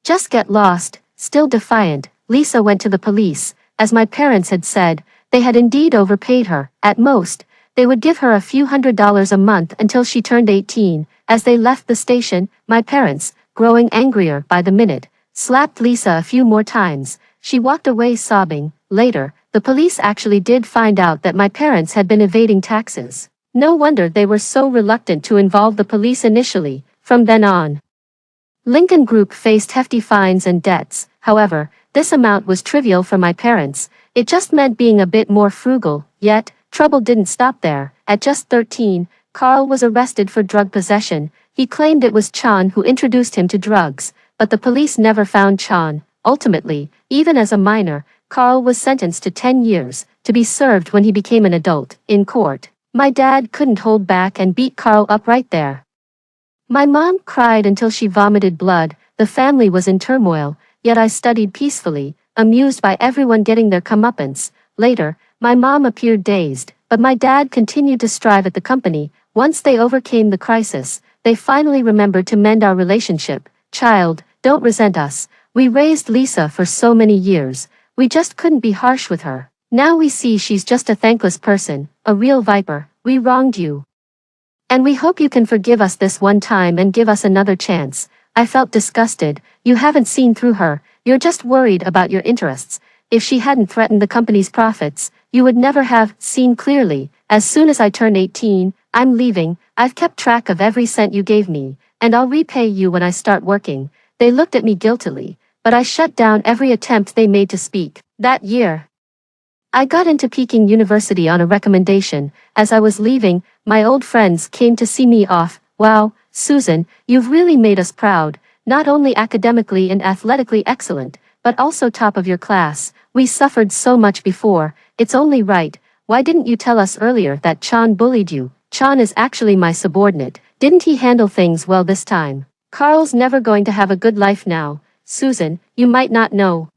Just get lost. Still defiant, Lisa went to the police. As my parents had said, they had indeed overpaid her. At most, they would give her a few $100s a month until she turned 18. As they left the station, my parents, growing angrier by the minute, slapped Lisa a few more times. She walked away sobbing. Later, the police actually did find out that my parents had been evading taxes. No wonder they were so reluctant to involve the police initially. From then on, Lincoln Group faced hefty fines and debts. However, this amount was trivial for my parents. It just meant being a bit more frugal. Yet, trouble didn't stop there. At just 13, Carl was arrested for drug possession. He claimed it was Chan who introduced him to drugs, but the police never found Chan. Ultimately, even as a minor, Carl was sentenced to 10 years, to be served when he became an adult. In court, my dad couldn't hold back and beat Carl up right there. My mom cried until she vomited blood. The family was in turmoil, yet I studied peacefully, amused by everyone getting their comeuppance. Later, my mom appeared dazed, but my dad continued to strive at the company. Once they overcame the crisis, they finally remembered to mend our relationship. Child, don't resent us. We raised Lisa for so many years. We just couldn't be harsh with her. Now we see she's just a thankless person, a real viper. We wronged you. And we hope you can forgive us this one time and give us another chance. I felt disgusted. You haven't seen through her. You're just worried about your interests. If she hadn't threatened the company's profits, you would never have seen clearly. As soon as I turn 18, I'm leaving. I've kept track of every cent you gave me, and I'll repay you when I start working. They looked at me guiltily, but I shut down every attempt they made to speak. That year, I got into Peking University on a recommendation. As I was leaving, my old friends came to see me off. Wow, Susan, you've really made us proud. Not only academically and athletically excellent, but also top of your class. We suffered so much before. It's only right. Why didn't you tell us earlier that Chan bullied you? Chan is actually my subordinate. Didn't he handle things well this time? Carl's never going to have a good life now. Susan, you might not know,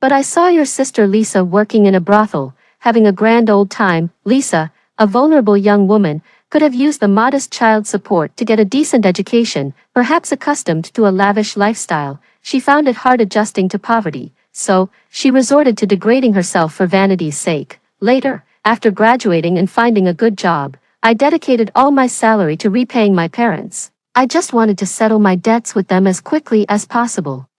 but I saw your sister Lisa working in a brothel, having a grand old time. Lisa, a vulnerable young woman, could have used the modest child support to get a decent education. Perhaps accustomed to a lavish lifestyle, she found it hard adjusting to poverty, so she resorted to degrading herself for vanity's sake. Later, after graduating and finding a good job, I dedicated all my salary to repaying my parents. I just wanted to settle my debts with them as quickly as possible.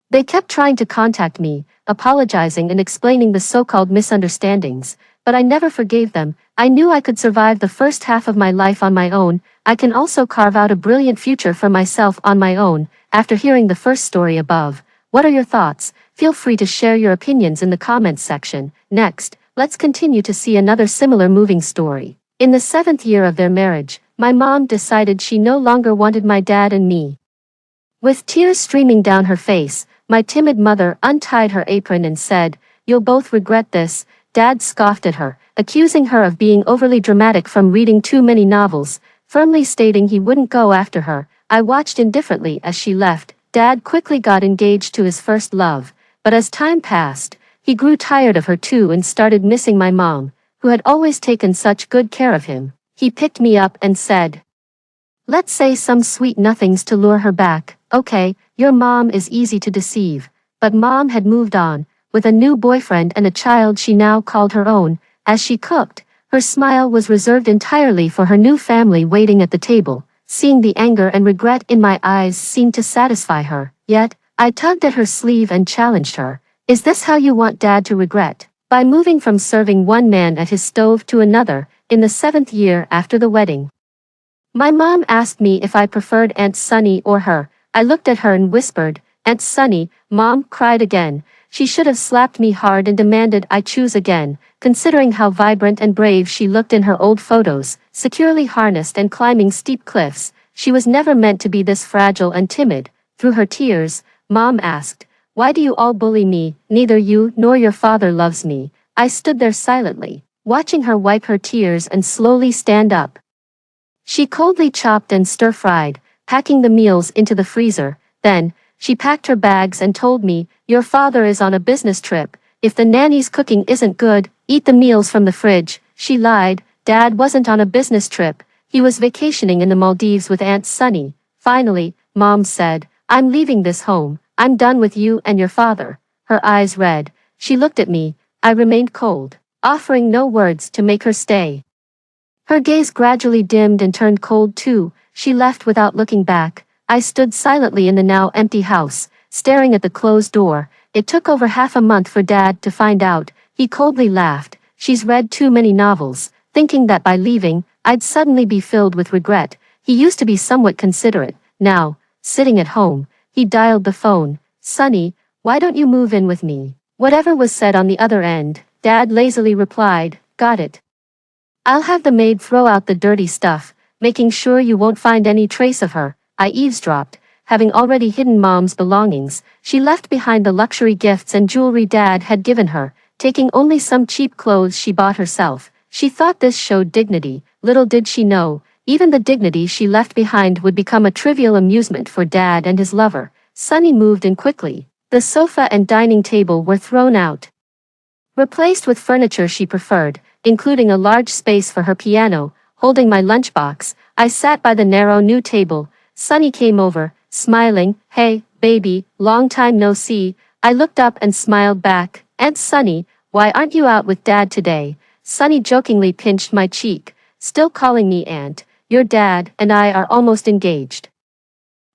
They kept trying to contact me, apologizing and explaining the so-called misunderstandings, but I never forgave them. I knew I could survive the first half of my life on my own. I can also carve out a brilliant future for myself on my own. After hearing the first story above, what are your thoughts? Feel free to share your opinions in the comments section. Next, let's continue to see another similar moving story. In the 7th year of their marriage, my mom decided she no longer wanted my dad and me. With tears streaming down her face, my timid mother untied her apron and said, "You'll both regret this." Dad scoffed at her, accusing her of being overly dramatic from reading too many novels, firmly stating he wouldn't go after her. I watched indifferently as she left. Dad quickly got engaged to his first love, but as time passed, he grew tired of her too and started missing my mom, who had always taken such good care of him. He picked me up and said, "Let's say some sweet nothings to lure her back." Okay, your mom is easy to deceive. But mom had moved on, with a new boyfriend and a child she now called her own. As she cooked, her smile was reserved entirely for her new family waiting at the table. Seeing the anger and regret in my eyes seemed to satisfy her. Yet, I tugged at her sleeve and challenged her. "Is this how you want Dad to regret?" By moving from serving one man at his stove to another, in the 7th year after the wedding. My mom asked me if I preferred Aunt Sunny or her. I looked at her and whispered, "Aunt Sunny." Mom cried again. She should have slapped me hard and demanded I choose again, considering how vibrant and brave she looked in her old photos, securely harnessed and climbing steep cliffs. She was never meant to be this fragile and timid. Through her tears, Mom asked, "Why do you all bully me? Neither you nor your father loves me." I stood there silently, watching her wipe her tears and slowly stand up. She coldly chopped and stir-fried, packing the meals into the freezer. Then, she packed her bags and told me, "Your father is on a business trip. If the nanny's cooking isn't good, eat the meals from the fridge." She lied. Dad wasn't on a business trip. He was vacationing in the Maldives with Aunt Sunny. Finally, Mom said, "I'm leaving this home. I'm done with you and your father." Her eyes red. She looked at me. I remained cold, offering no words to make her stay. Her gaze gradually dimmed and turned cold too. She left without looking back. I stood silently in the now empty house, staring at the closed door. It took over half a month for Dad to find out. He coldly laughed. "She's read too many novels," thinking that by leaving, I'd suddenly be filled with regret. He used to be somewhat considerate. Now, sitting at home, he dialed the phone. "Sunny, why don't you move in with me?" Whatever was said on the other end, Dad lazily replied, "Got it. I'll have the maid throw out the dirty stuff, making sure you won't find any trace of her." I eavesdropped, having already hidden Mom's belongings. She left behind the luxury gifts and jewelry Dad had given her, taking only some cheap clothes she bought herself. She thought this showed dignity. Little did she know, even the dignity she left behind would become a trivial amusement for Dad and his lover. Sunny moved in quickly. The sofa and dining table were thrown out, replaced with furniture she preferred, including a large space for her piano. Holding my lunchbox, I sat by the narrow new table. Sunny came over, smiling. "Hey, baby, long time no see." I looked up and smiled back. "Aunt Sunny, why aren't you out with Dad today?" Sunny jokingly pinched my cheek. "Still calling me Aunt? Your dad and I are almost engaged."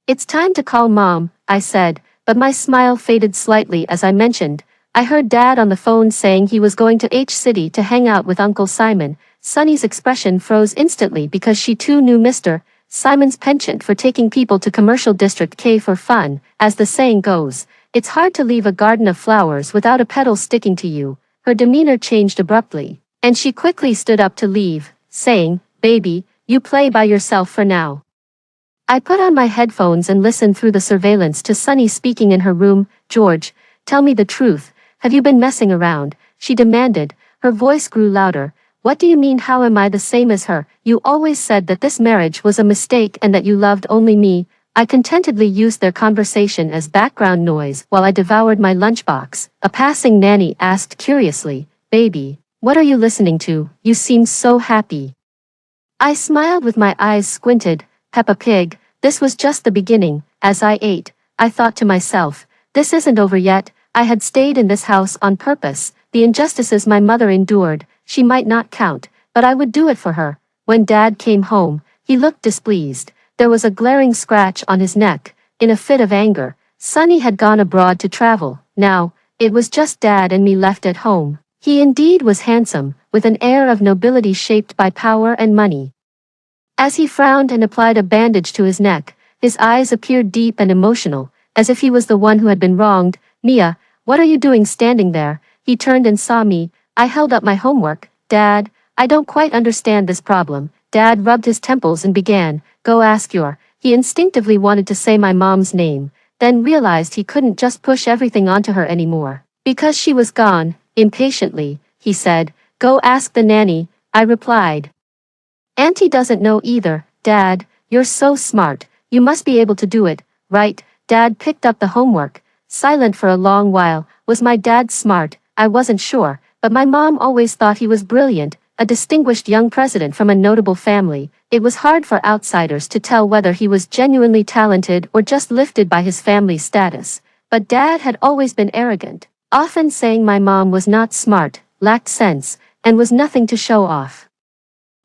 "It's time to call Mom," I said, but my smile faded slightly as I mentioned, "I heard Dad on the phone saying he was going to H-City to hang out with Uncle Simon." Sunny's expression froze instantly because she too knew Mr. Simon's penchant for taking people to Commercial District K for fun. As the saying goes, it's hard to leave a garden of flowers without a petal sticking to you. Her demeanor changed abruptly, and she quickly stood up to leave, saying, "Baby, you play by yourself for now." I put on my headphones and listened through the surveillance to Sunny speaking in her room. "George, tell me the truth. Have you been messing around?" she demanded. Her voice grew louder. "What do you mean? How am I the same as her? You always said that this marriage was a mistake and that you loved only me." I contentedly used their conversation as background noise while I devoured my lunchbox. A passing nanny asked curiously, "Baby, what are you listening to? You seem so happy." I smiled with my eyes squinted. Peppa Pig. This was just the beginning. As I ate, I thought to myself, this isn't over yet. I had stayed in this house on purpose. The injustices my mother endured, she might not count, but I would do it for her. When Dad came home, he looked displeased. There was a glaring scratch on his neck. In a fit of anger, Sunny had gone abroad to travel. Now, it was just Dad and me left at home. He indeed was handsome, with an air of nobility shaped by power and money. As he frowned and applied a bandage to his neck, his eyes appeared deep and emotional, as if he was the one who had been wronged. "Mia, what are you doing standing there?" He turned and saw me. I held up my homework. "Dad, I don't quite understand this problem. Dad rubbed his temples and began, go ask your. He instinctively wanted to say my mom's name, then realized he couldn't just push everything onto her anymore. Because she was gone, impatiently, he said, go ask the nanny, I replied. Auntie doesn't know either, Dad, you're so smart, you must be able to do it, right? Dad picked up the homework, silent for a long while. Was my dad smart? I wasn't sure, but my mom always thought he was brilliant, a distinguished young president from a notable family. It was hard for outsiders to tell whether he was genuinely talented or just lifted by his family's status. But Dad had always been arrogant, often saying my mom was not smart, lacked sense, and was nothing to show off.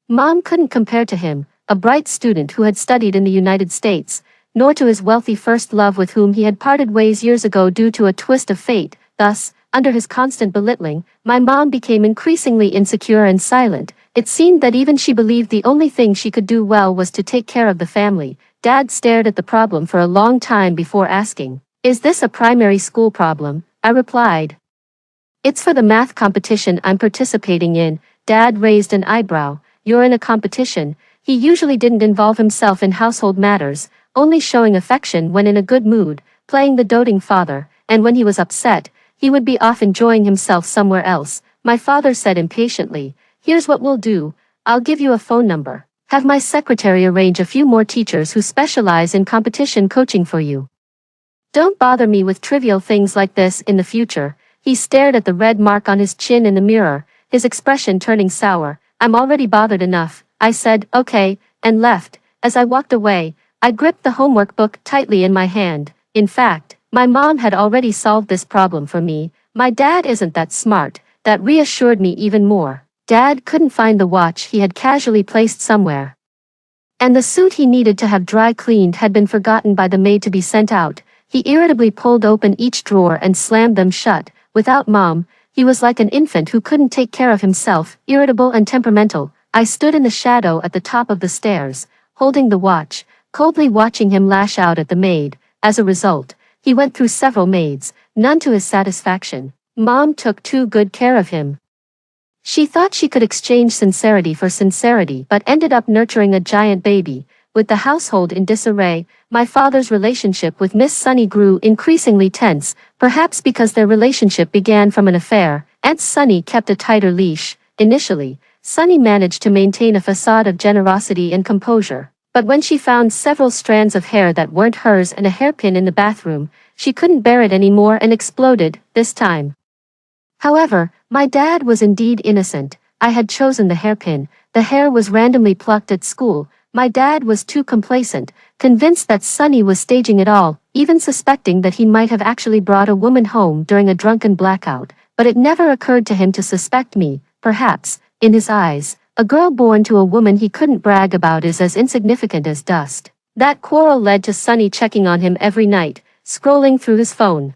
Mom couldn't compare to him, a bright student who had studied in the United States, nor to his wealthy first love with whom he had parted ways years ago due to a twist of fate. Thus, under his constant belittling, my mom became increasingly insecure and silent. It seemed that even she believed the only thing she could do well was to take care of the family. Dad stared at the problem for a long time before asking, is this a primary school problem? I replied. It's for the math competition I'm participating in. Dad raised an eyebrow. You're in a competition. He usually didn't involve himself in household matters, only showing affection when in a good mood, playing the doting father, and when he was upset, he would be off enjoying himself somewhere else. My father said impatiently, here's what we'll do, I'll give you a phone number. Have my secretary arrange a few more teachers who specialize in competition coaching for you. Don't bother me with trivial things like this in the future. He stared at the red mark on his chin in the mirror, his expression turning sour. I'm already bothered enough. I said, okay, and left. As I walked away, I gripped the homework book tightly in my hand. In fact, my mom had already solved this problem for me. My dad isn't that smart. That reassured me even more. Dad couldn't find the watch he had casually placed somewhere. And the suit he needed to have dry cleaned had been forgotten by the maid to be sent out. He irritably pulled open each drawer and slammed them shut. Without Mom, he was like an infant who couldn't take care of himself, irritable and temperamental. I stood in the shadow at the top of the stairs, holding the watch, coldly watching him lash out at the maid. As a result, he went through several maids, none to his satisfaction. Mom took too good care of him. She thought she could exchange sincerity for sincerity but ended up nurturing a giant baby. With the household in disarray, my father's relationship with Miss Sunny grew increasingly tense, perhaps because their relationship began from an affair. Aunt Sunny kept a tighter leash. Initially, Sunny managed to maintain a facade of generosity and composure. But when she found several strands of hair that weren't hers and a hairpin in the bathroom, she couldn't bear it anymore and exploded, this time. However, my dad was indeed innocent. I had chosen the hairpin. The hair was randomly plucked at school. My dad was too complacent, convinced that Sunny was staging it all, even suspecting that he might have actually brought a woman home during a drunken blackout. But it never occurred to him to suspect me. Perhaps, in his eyes, a girl born to a woman he couldn't brag about is as insignificant as dust. That quarrel led to Sunny checking on him every night, scrolling through his phone,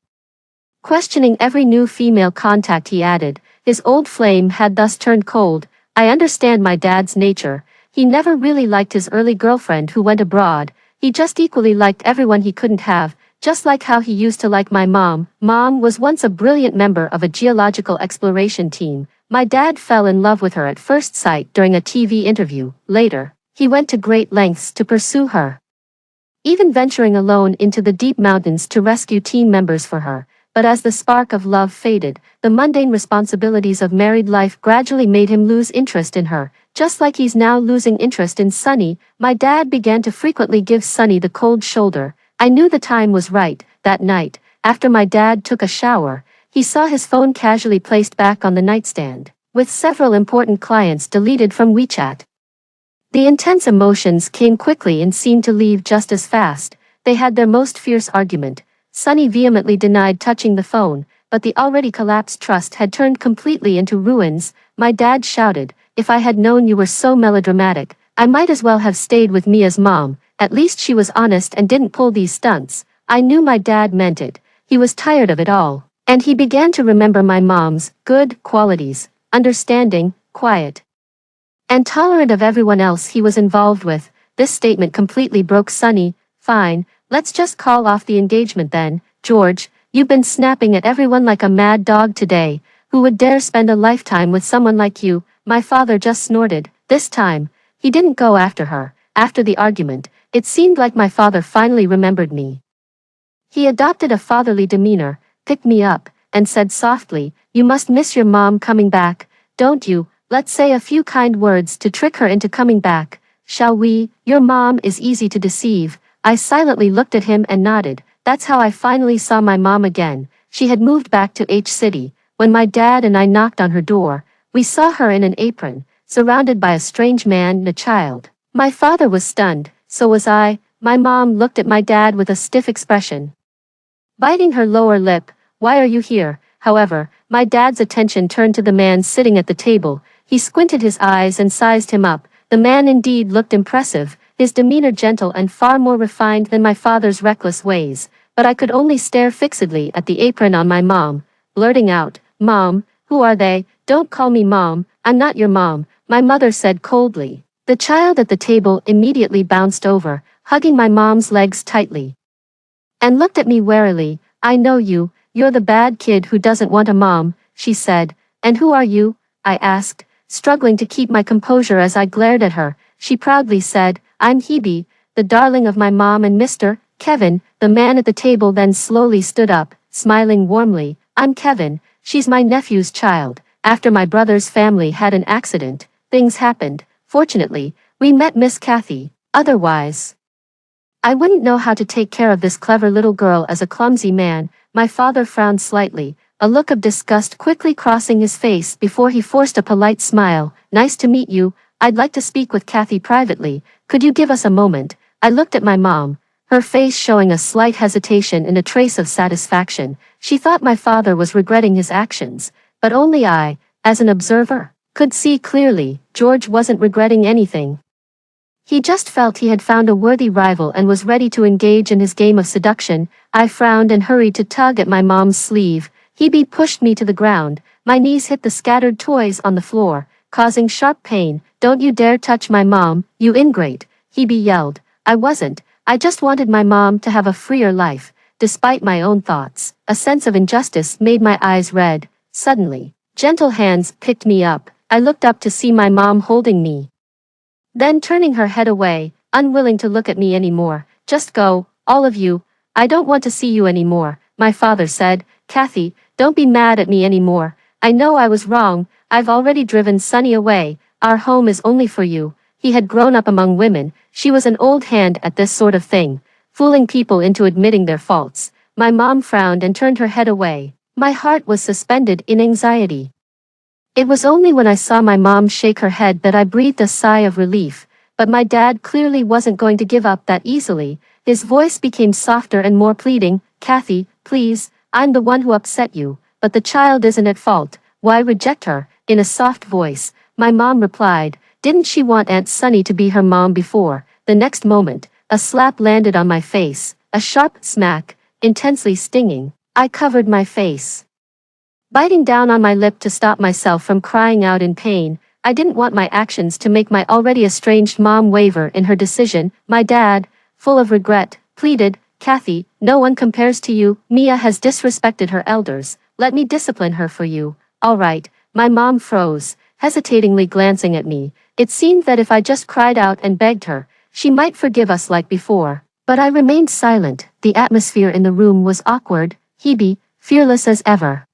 questioning every new female contact he added. His old flame had thus turned cold. I understand my dad's nature. He never really liked his early girlfriend who went abroad. He just equally liked everyone he couldn't have, just like how he used to like my mom. Mom was once a brilliant member of a geological exploration team. My dad fell in love with her at first sight during a TV interview. Later, he went to great lengths to pursue her, even venturing alone into the deep mountains to rescue team members for her. But as the spark of love faded, the mundane responsibilities of married life gradually made him lose interest in her. Just like he's now losing interest in Sunny, my dad began to frequently give Sunny the cold shoulder. I knew the time was right. That night, after my dad took a shower, he saw his phone casually placed back on the nightstand, with several important clients deleted from WeChat. The intense emotions came quickly and seemed to leave just as fast. They had their most fierce argument. Sunny vehemently denied touching the phone, but the already collapsed trust had turned completely into ruins. My dad shouted, if I had known you were so melodramatic, I might as well have stayed with Mia's mom. At least she was honest and didn't pull these stunts. I knew my dad meant it. He was tired of it all. And he began to remember my mom's good qualities, understanding, quiet, and tolerant of everyone else he was involved with. This statement completely broke Sunny. Fine, let's just call off the engagement then. George, you've been snapping at everyone like a mad dog today. Who would dare spend a lifetime with someone like you? My father just snorted. This time, he didn't go after her. After the argument, it seemed like my father finally remembered me. He adopted a fatherly demeanor, picked me up, and said softly, "You must miss your mom coming back, don't you? Let's say a few kind words to trick her into coming back, shall we? Your mom is easy to deceive." I silently looked at him and nodded. That's how I finally saw my mom again. She had moved back to H City. When my dad and I knocked on her door, we saw her in an apron, surrounded by a strange man and a child. My father was stunned, so was I. My mom looked at my dad with a stiff expression, biting her lower lip. "Why are you here?" However, my dad's attention turned to the man sitting at the table. He squinted his eyes and sized him up. The man indeed looked impressive, his demeanor gentle and far more refined than my father's reckless ways, but I could only stare fixedly at the apron on my mom, blurting out, "Mom, who are they? Don't call me Mom, I'm not your mom," my mother said coldly. The child at the table immediately bounced over, hugging my mom's legs tightly, and looked at me warily. "I know you, you're the bad kid who doesn't want a mom," she said. "And who are you?" I asked, struggling to keep my composure as I glared at her. She proudly said, "I'm Hebe, the darling of my mom and Mr. Kevin." The man at the table then slowly stood up, smiling warmly. "I'm Kevin, she's my nephew's child. After my brother's family had an accident, things happened. Fortunately, we met Miss Kathy. Otherwise, I wouldn't know how to take care of this clever little girl." As a clumsy man, my father frowned slightly, a look of disgust quickly crossing his face before he forced a polite smile. "Nice to meet you. I'd like to speak with Kathy privately. Could you give us a moment?" I looked at my mom, her face showing a slight hesitation and a trace of satisfaction. She thought my father was regretting his actions, but only I, as an observer, could see clearly. George wasn't regretting anything. He just felt he had found a worthy rival and was ready to engage in his game of seduction. I frowned and hurried to tug at my mom's sleeve. Hebe pushed me to the ground. My knees hit the scattered toys on the floor, causing sharp pain. "Don't you dare touch my mom, you ingrate," Hebe yelled. "I wasn't. I just wanted my mom to have a freer life." Despite my own thoughts, a sense of injustice made my eyes red. Suddenly, gentle hands picked me up. I looked up to see my mom holding me, then turning her head away, unwilling to look at me anymore. "Just go, all of you. I don't want to see you anymore," my father said. "Kathy, don't be mad at me anymore. I know I was wrong. I've already driven Sunny away. Our home is only for you." He had grown up among women. She was an old hand at this sort of thing, fooling people into admitting their faults. My mom frowned and turned her head away. My heart was suspended in anxiety. It was only when I saw my mom shake her head that I breathed a sigh of relief, but my dad clearly wasn't going to give up that easily. His voice became softer and more pleading. "Kathy, please, I'm the one who upset you, but the child isn't at fault. Why reject her?" In a soft voice, my mom replied, "Didn't she want Aunt Sunny to be her mom before?" The next moment, a slap landed on my face, a sharp smack, intensely stinging. I covered my face, biting down on my lip to stop myself from crying out in pain. I didn't want my actions to make my already estranged mom waver in her decision. My dad, full of regret, pleaded, "Kathy, no one compares to you. Mia has disrespected her elders. Let me discipline her for you." "All right." My mom froze, hesitatingly glancing at me. It seemed that if I just cried out and begged her, she might forgive us like before. But I remained silent. The atmosphere in the room was awkward. Hebe, fearless as ever,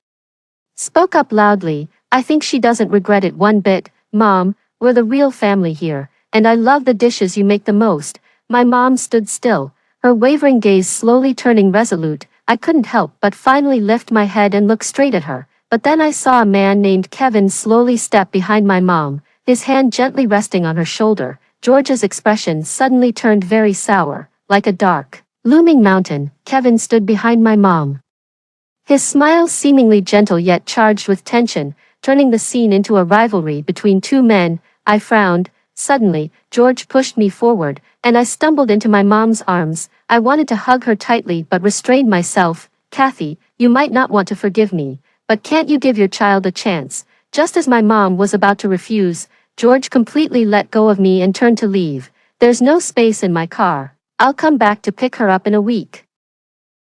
spoke up loudly. "I think she doesn't regret it one bit. Mom, we're the real family here, and I love the dishes you make the most." My mom stood still, her wavering gaze slowly turning resolute. I couldn't help but finally lift my head and look straight at her. But then I saw a man named Kevin slowly step behind my mom, his hand gently resting on her shoulder. George's expression suddenly turned very sour, like a dark, looming mountain. Kevin stood behind my mom, his smile seemingly gentle yet charged with tension, turning the scene into a rivalry between two men. I frowned. Suddenly, George pushed me forward, and I stumbled into my mom's arms. I wanted to hug her tightly but restrained myself. "Kathy, you might not want to forgive me, but can't you give your child a chance?" Just as my mom was about to refuse, George completely let go of me and turned to leave. "There's no space in my car. I'll come back to pick her up in a week."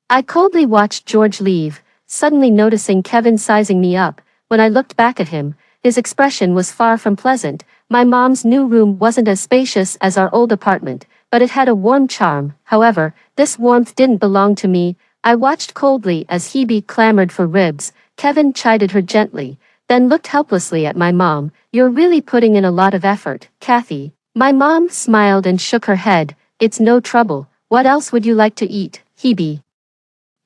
I coldly watched George leave, suddenly noticing Kevin sizing me up. When I looked back at him, his expression was far from pleasant. My mom's new room wasn't as spacious as our old apartment, but it had a warm charm. However, this warmth didn't belong to me. I watched coldly as Hebe clamored for ribs. Kevin chided her gently, then looked helplessly at my mom. You're really putting in a lot of effort, Kathy. My mom smiled and shook her head. It's no trouble. What else would you like to eat, Hebe?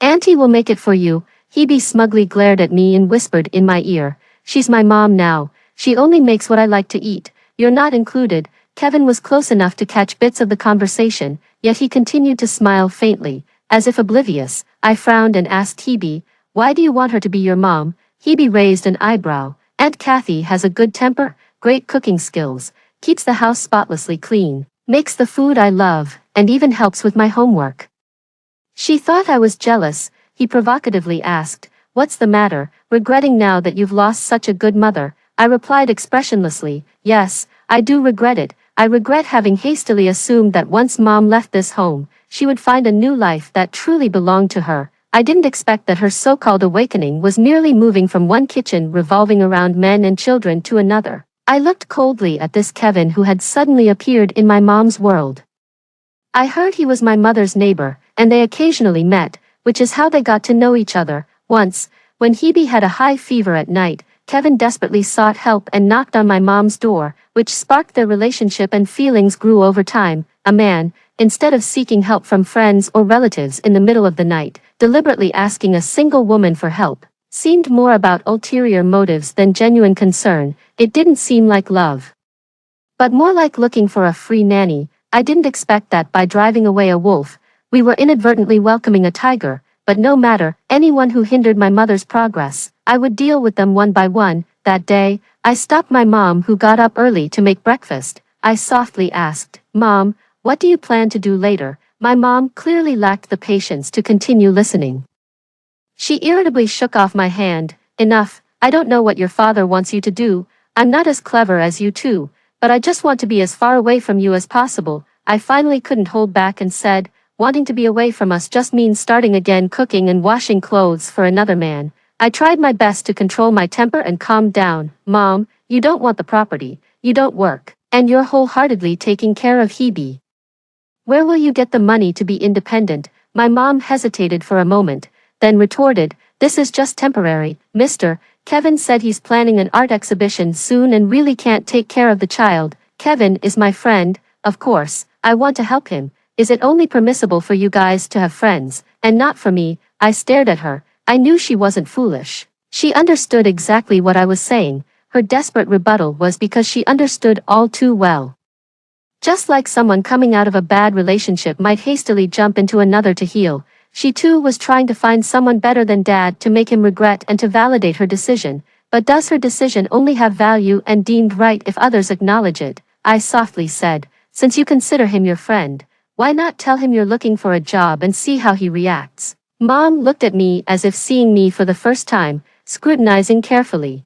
Auntie will make it for you. Hebe smugly glared at me and whispered in my ear. She's my mom now. She only makes what I like to eat. You're not included. Kevin was close enough to catch bits of the conversation, yet he continued to smile faintly, as if oblivious. I frowned and asked Hebe, why do you want her to be your mom? Hebe raised an eyebrow. Aunt Kathy has a good temper, great cooking skills, keeps the house spotlessly clean, makes the food I love, and even helps with my homework. She thought I was jealous. He provocatively asked, what's the matter, regretting now that you've lost such a good mother? I replied expressionlessly, yes, I do regret it. I regret having hastily assumed that once Mom left this home, she would find a new life that truly belonged to her. I didn't expect that her so-called awakening was merely moving from one kitchen revolving around men and children to another. I looked coldly at this Kevin who had suddenly appeared in my mom's world. I heard he was my mother's neighbor, and they occasionally met, which is how they got to know each other. Once, when Hebe had a high fever at night, Kevin desperately sought help and knocked on my mom's door, which sparked their relationship and feelings grew over time. A man, instead of seeking help from friends or relatives in the middle of the night, deliberately asking a single woman for help, seemed more about ulterior motives than genuine concern. It didn't seem like love, but more like looking for a free nanny. I didn't expect that by driving away a wolf, we were inadvertently welcoming a tiger, but no matter, anyone who hindered my mother's progress, I would deal with them one by one. That day, I stopped my mom who got up early to make breakfast. I softly asked, Mom, what do you plan to do later? My mom clearly lacked the patience to continue listening. She irritably shook off my hand. Enough, I don't know what your father wants you to do. I'm not as clever as you two, but I just want to be as far away from you as possible. I finally couldn't hold back and said, wanting to be away from us just means starting again cooking and washing clothes for another man. I tried my best to control my temper and calm down. Mom, you don't want the property, you don't work, and you're wholeheartedly taking care of Hebe. Where will you get the money to be independent? My mom hesitated for a moment, then retorted, this is just temporary, mister. Kevin said he's planning an art exhibition soon and really can't take care of the child. Kevin is my friend, of course, I want to help him. Is it only permissible for you guys to have friends, and not for me? I stared at her. I knew she wasn't foolish. She understood exactly what I was saying. Her desperate rebuttal was because she understood all too well. Just like someone coming out of a bad relationship might hastily jump into another to heal, she too was trying to find someone better than Dad to make him regret and to validate her decision. But does her decision only have value and deemed right if others acknowledge it? I softly said, since you consider him your friend, why not tell him you're looking for a job and see how he reacts? Mom looked at me as if seeing me for the first time, scrutinizing carefully.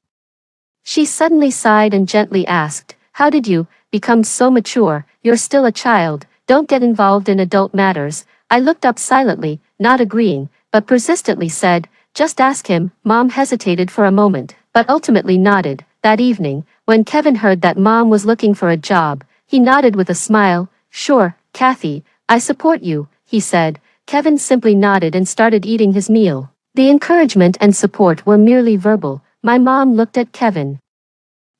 She suddenly sighed and gently asked, how did you become so mature? You're still a child, don't get involved in adult matters. I looked up silently, not agreeing, but persistently said, just ask him. Mom hesitated for a moment, but ultimately nodded. That evening, when Kevin heard that Mom was looking for a job, he nodded with a smile. Sure, Kathy, I support you, he said. Kevin simply nodded and started eating his meal. The encouragement and support were merely verbal. My mom looked at Kevin,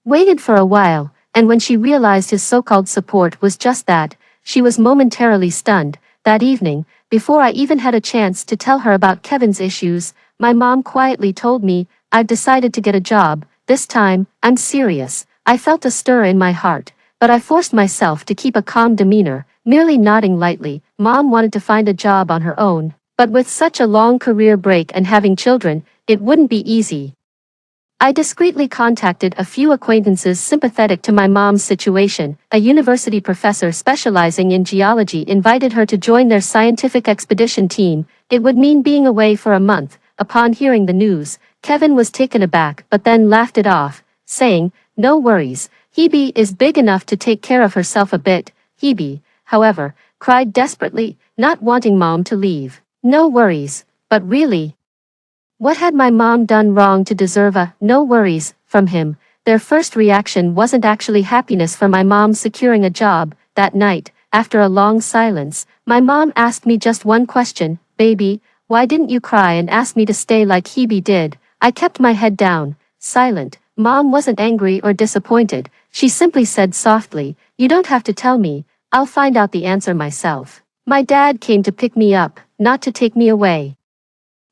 waited for a while, and when she realized his so-called support was just that, she was momentarily stunned. That evening, before I even had a chance to tell her about Kevin's issues, my mom quietly told me, I've decided to get a job. This time, I'm serious. I felt a stir in my heart, but I forced myself to keep a calm demeanor, merely nodding lightly. Mom wanted to find a job on her own, but with such a long career break and having children, it wouldn't be easy. I discreetly contacted a few acquaintances sympathetic to my mom's situation. A university professor specializing in geology invited her to join their scientific expedition team. It would mean being away for a month. Upon hearing the news, Kevin was taken aback but then laughed it off, saying, no worries, Hebe is big enough to take care of herself a bit. Hebe, however, cried desperately, not wanting Mom to leave. No worries, but really, what had my mom done wrong to deserve a no worries from him? their first reaction wasn't actually happiness for my mom securing a job. That night, after a long silence, my mom asked me just one question, "Baby, why didn't you cry and ask me to stay like Hebe did?" I kept my head down, silent. Mom wasn't angry or disappointed. She simply said softly, "You don't have to tell me, I'll find out the answer myself." My dad came to pick me up, not to take me away,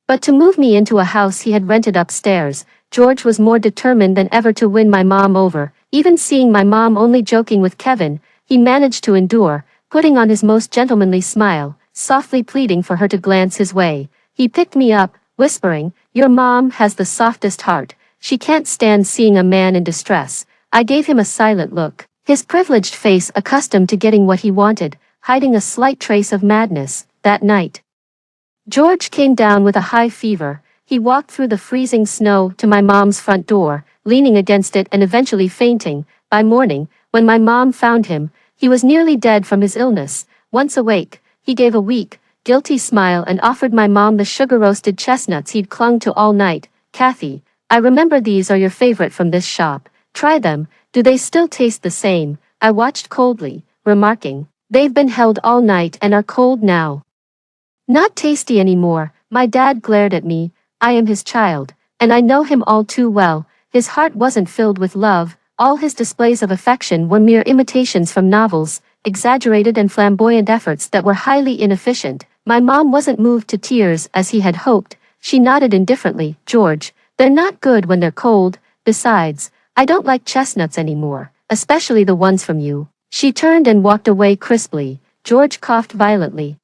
but to move me into a house he had rented upstairs. George was more determined than ever to win my mom over. Even seeing my mom only joking with Kevin, he managed to endure, putting on his most gentlemanly smile, softly pleading for her to glance his way. He picked me up, whispering, "Your mom has the softest heart. She can't stand seeing a man in distress." I gave him a silent look, his privileged face accustomed to getting what he wanted, hiding a slight trace of madness. That night, George came down with a high fever. He walked through the freezing snow to my mom's front door, leaning against it and eventually fainting. By morning, when my mom found him, he was nearly dead from his illness. Once awake, he gave a weak, guilty smile and offered my mom the sugar-roasted chestnuts he'd clung to all night. "Kathy, I remember these are your favorite from this shop. Try them. Do they still taste the same?" I watched coldly, remarking, "They've been held all night and are cold now. Not tasty anymore." My dad glared at me. I am his child, and I know him all too well. His heart wasn't filled with love. All his displays of affection were mere imitations from novels, exaggerated and flamboyant efforts that were highly inefficient. My mom wasn't moved to tears as he had hoped. She nodded indifferently. "George, they're not good when they're cold. Besides, I don't like chestnuts anymore, especially the ones from you." She turned and walked away crisply. George coughed violently.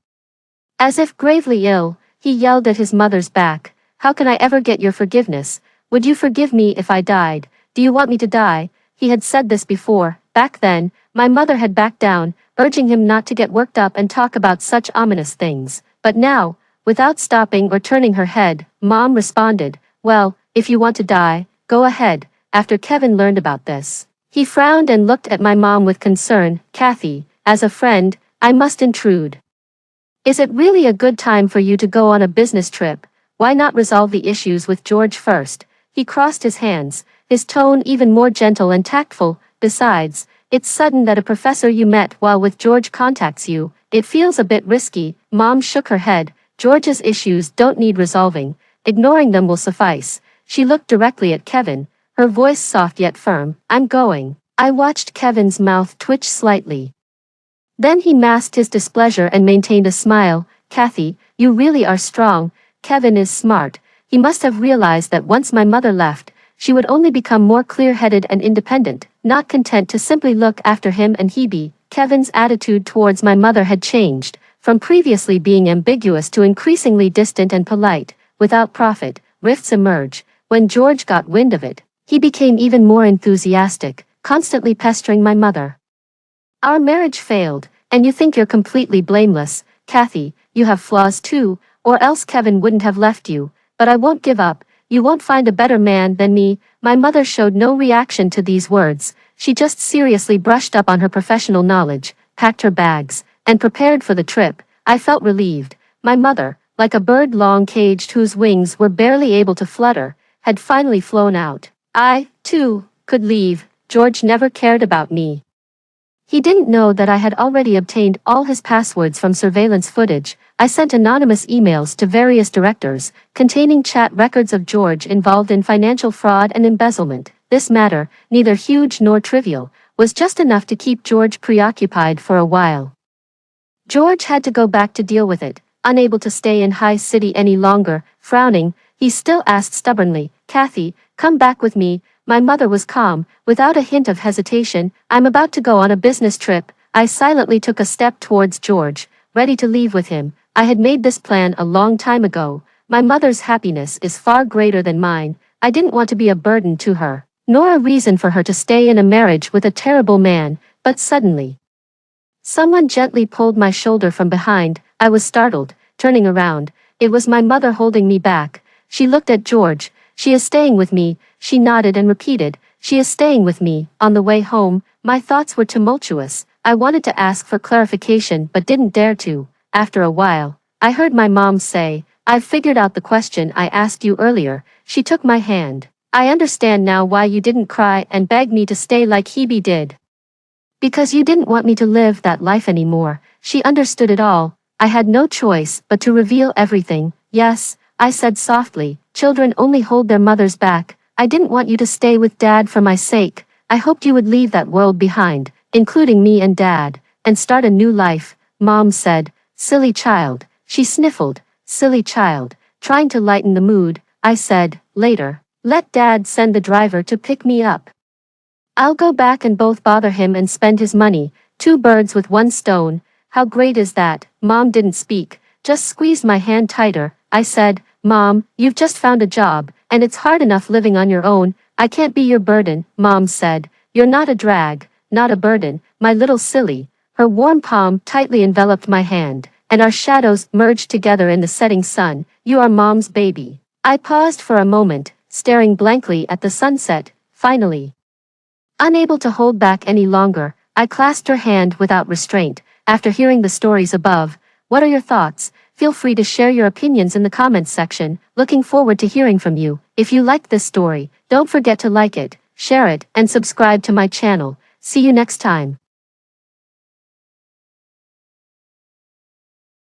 As if gravely ill, he yelled at his mother's back, "How can I ever get your forgiveness? Would you forgive me if I died? Do you want me to die?" He had said this before. Back then, my mother had backed down, urging him not to get worked up and talk about such ominous things. But now, without stopping or turning her head, Mom responded, "Well, if you want to die, go ahead." After Kevin learned about this, he frowned and looked at my mom with concern. "Kathy, as a friend, I must intrude. Is it really a good time for you to go on a business trip? Why not resolve the issues with George first?" He crossed his hands, his tone even more gentle and tactful. "Besides, it's sudden that a professor you met while with George contacts you. It feels a bit risky." Mom shook her head. "George's issues don't need resolving. Ignoring them will suffice." She looked directly at Kevin, her voice soft yet firm. "I'm going." I watched Kevin's mouth twitch slightly. Then he masked his displeasure and maintained a smile. "Kathy, you really are strong. Kevin is smart. He must have realized that once my mother left, she would only become more clear-headed and independent, not content to simply look after him and Hebe." Kevin's attitude towards my mother had changed, from previously being ambiguous to increasingly distant and polite. Without profit, rifts emerge. When George got wind of it, he became even more enthusiastic, constantly pestering my mother. "Our marriage failed, and you think you're completely blameless. Kathy, you have flaws too, or else Kevin wouldn't have left you. But I won't give up. You won't find a better man than me." My mother showed no reaction to these words. She just seriously brushed up on her professional knowledge, packed her bags, and prepared for the trip. I felt relieved. My mother, like a bird long caged whose wings were barely able to flutter, had finally flown out. I, too, could leave. George never cared about me. He didn't know that I had already obtained all his passwords from surveillance footage. I sent anonymous emails to various directors, containing chat records of George involved in financial fraud and embezzlement. This matter, neither huge nor trivial, was just enough to keep George preoccupied for a while. George had to go back to deal with it. Unable to stay in High City any longer, frowning, he still asked stubbornly, "Kathy, come back with me." My mother was calm, without a hint of hesitation. "I'm about to go on a business trip." I silently took a step towards George, ready to leave with him. I had made this plan a long time ago. My mother's happiness is far greater than mine. I didn't want to be a burden to her, nor a reason for her to stay in a marriage with a terrible man. But suddenly, someone gently pulled my shoulder from behind. I was startled, turning around. It was my mother holding me back. She looked at George. "She is staying with me." She nodded and repeated, "She is staying with me." On the way home, my thoughts were tumultuous. I wanted to ask for clarification but didn't dare to. After a while, I heard my mom say, "I've figured out the question I asked you earlier." She took my hand. I understand now why you didn't cry and beg me to stay like Hebe did. Because you didn't want me to live that life anymore. She understood it all. I had no choice but to reveal everything. Yes, I said softly, children only hold their mothers back. I didn't want you to stay with Dad for my sake. I hoped you would leave that world behind, including me and Dad, and start a new life. Mom said, silly child. She sniffled, silly child, trying to lighten the mood. I said, later, let Dad send the driver to pick me up. I'll go back and both bother him and spend his money. Two birds with one stone. How great is that? Mom didn't speak, just squeezed my hand tighter. I said, Mom, you've just found a job, and it's hard enough living on your own. I can't be your burden. Mom said, you're not a drag, not a burden, my little silly. Her warm palm tightly enveloped my hand, and our shadows merged together in the setting sun. You are Mom's baby. I paused for a moment, staring blankly at the sunset. Finally, unable to hold back any longer, I clasped her hand without restraint. After hearing the stories above, what are your thoughts? Feel free to share your opinions in the comments section. Looking forward to hearing from you. If you liked this story, don't forget to like it, share it, and subscribe to my channel. See you next time.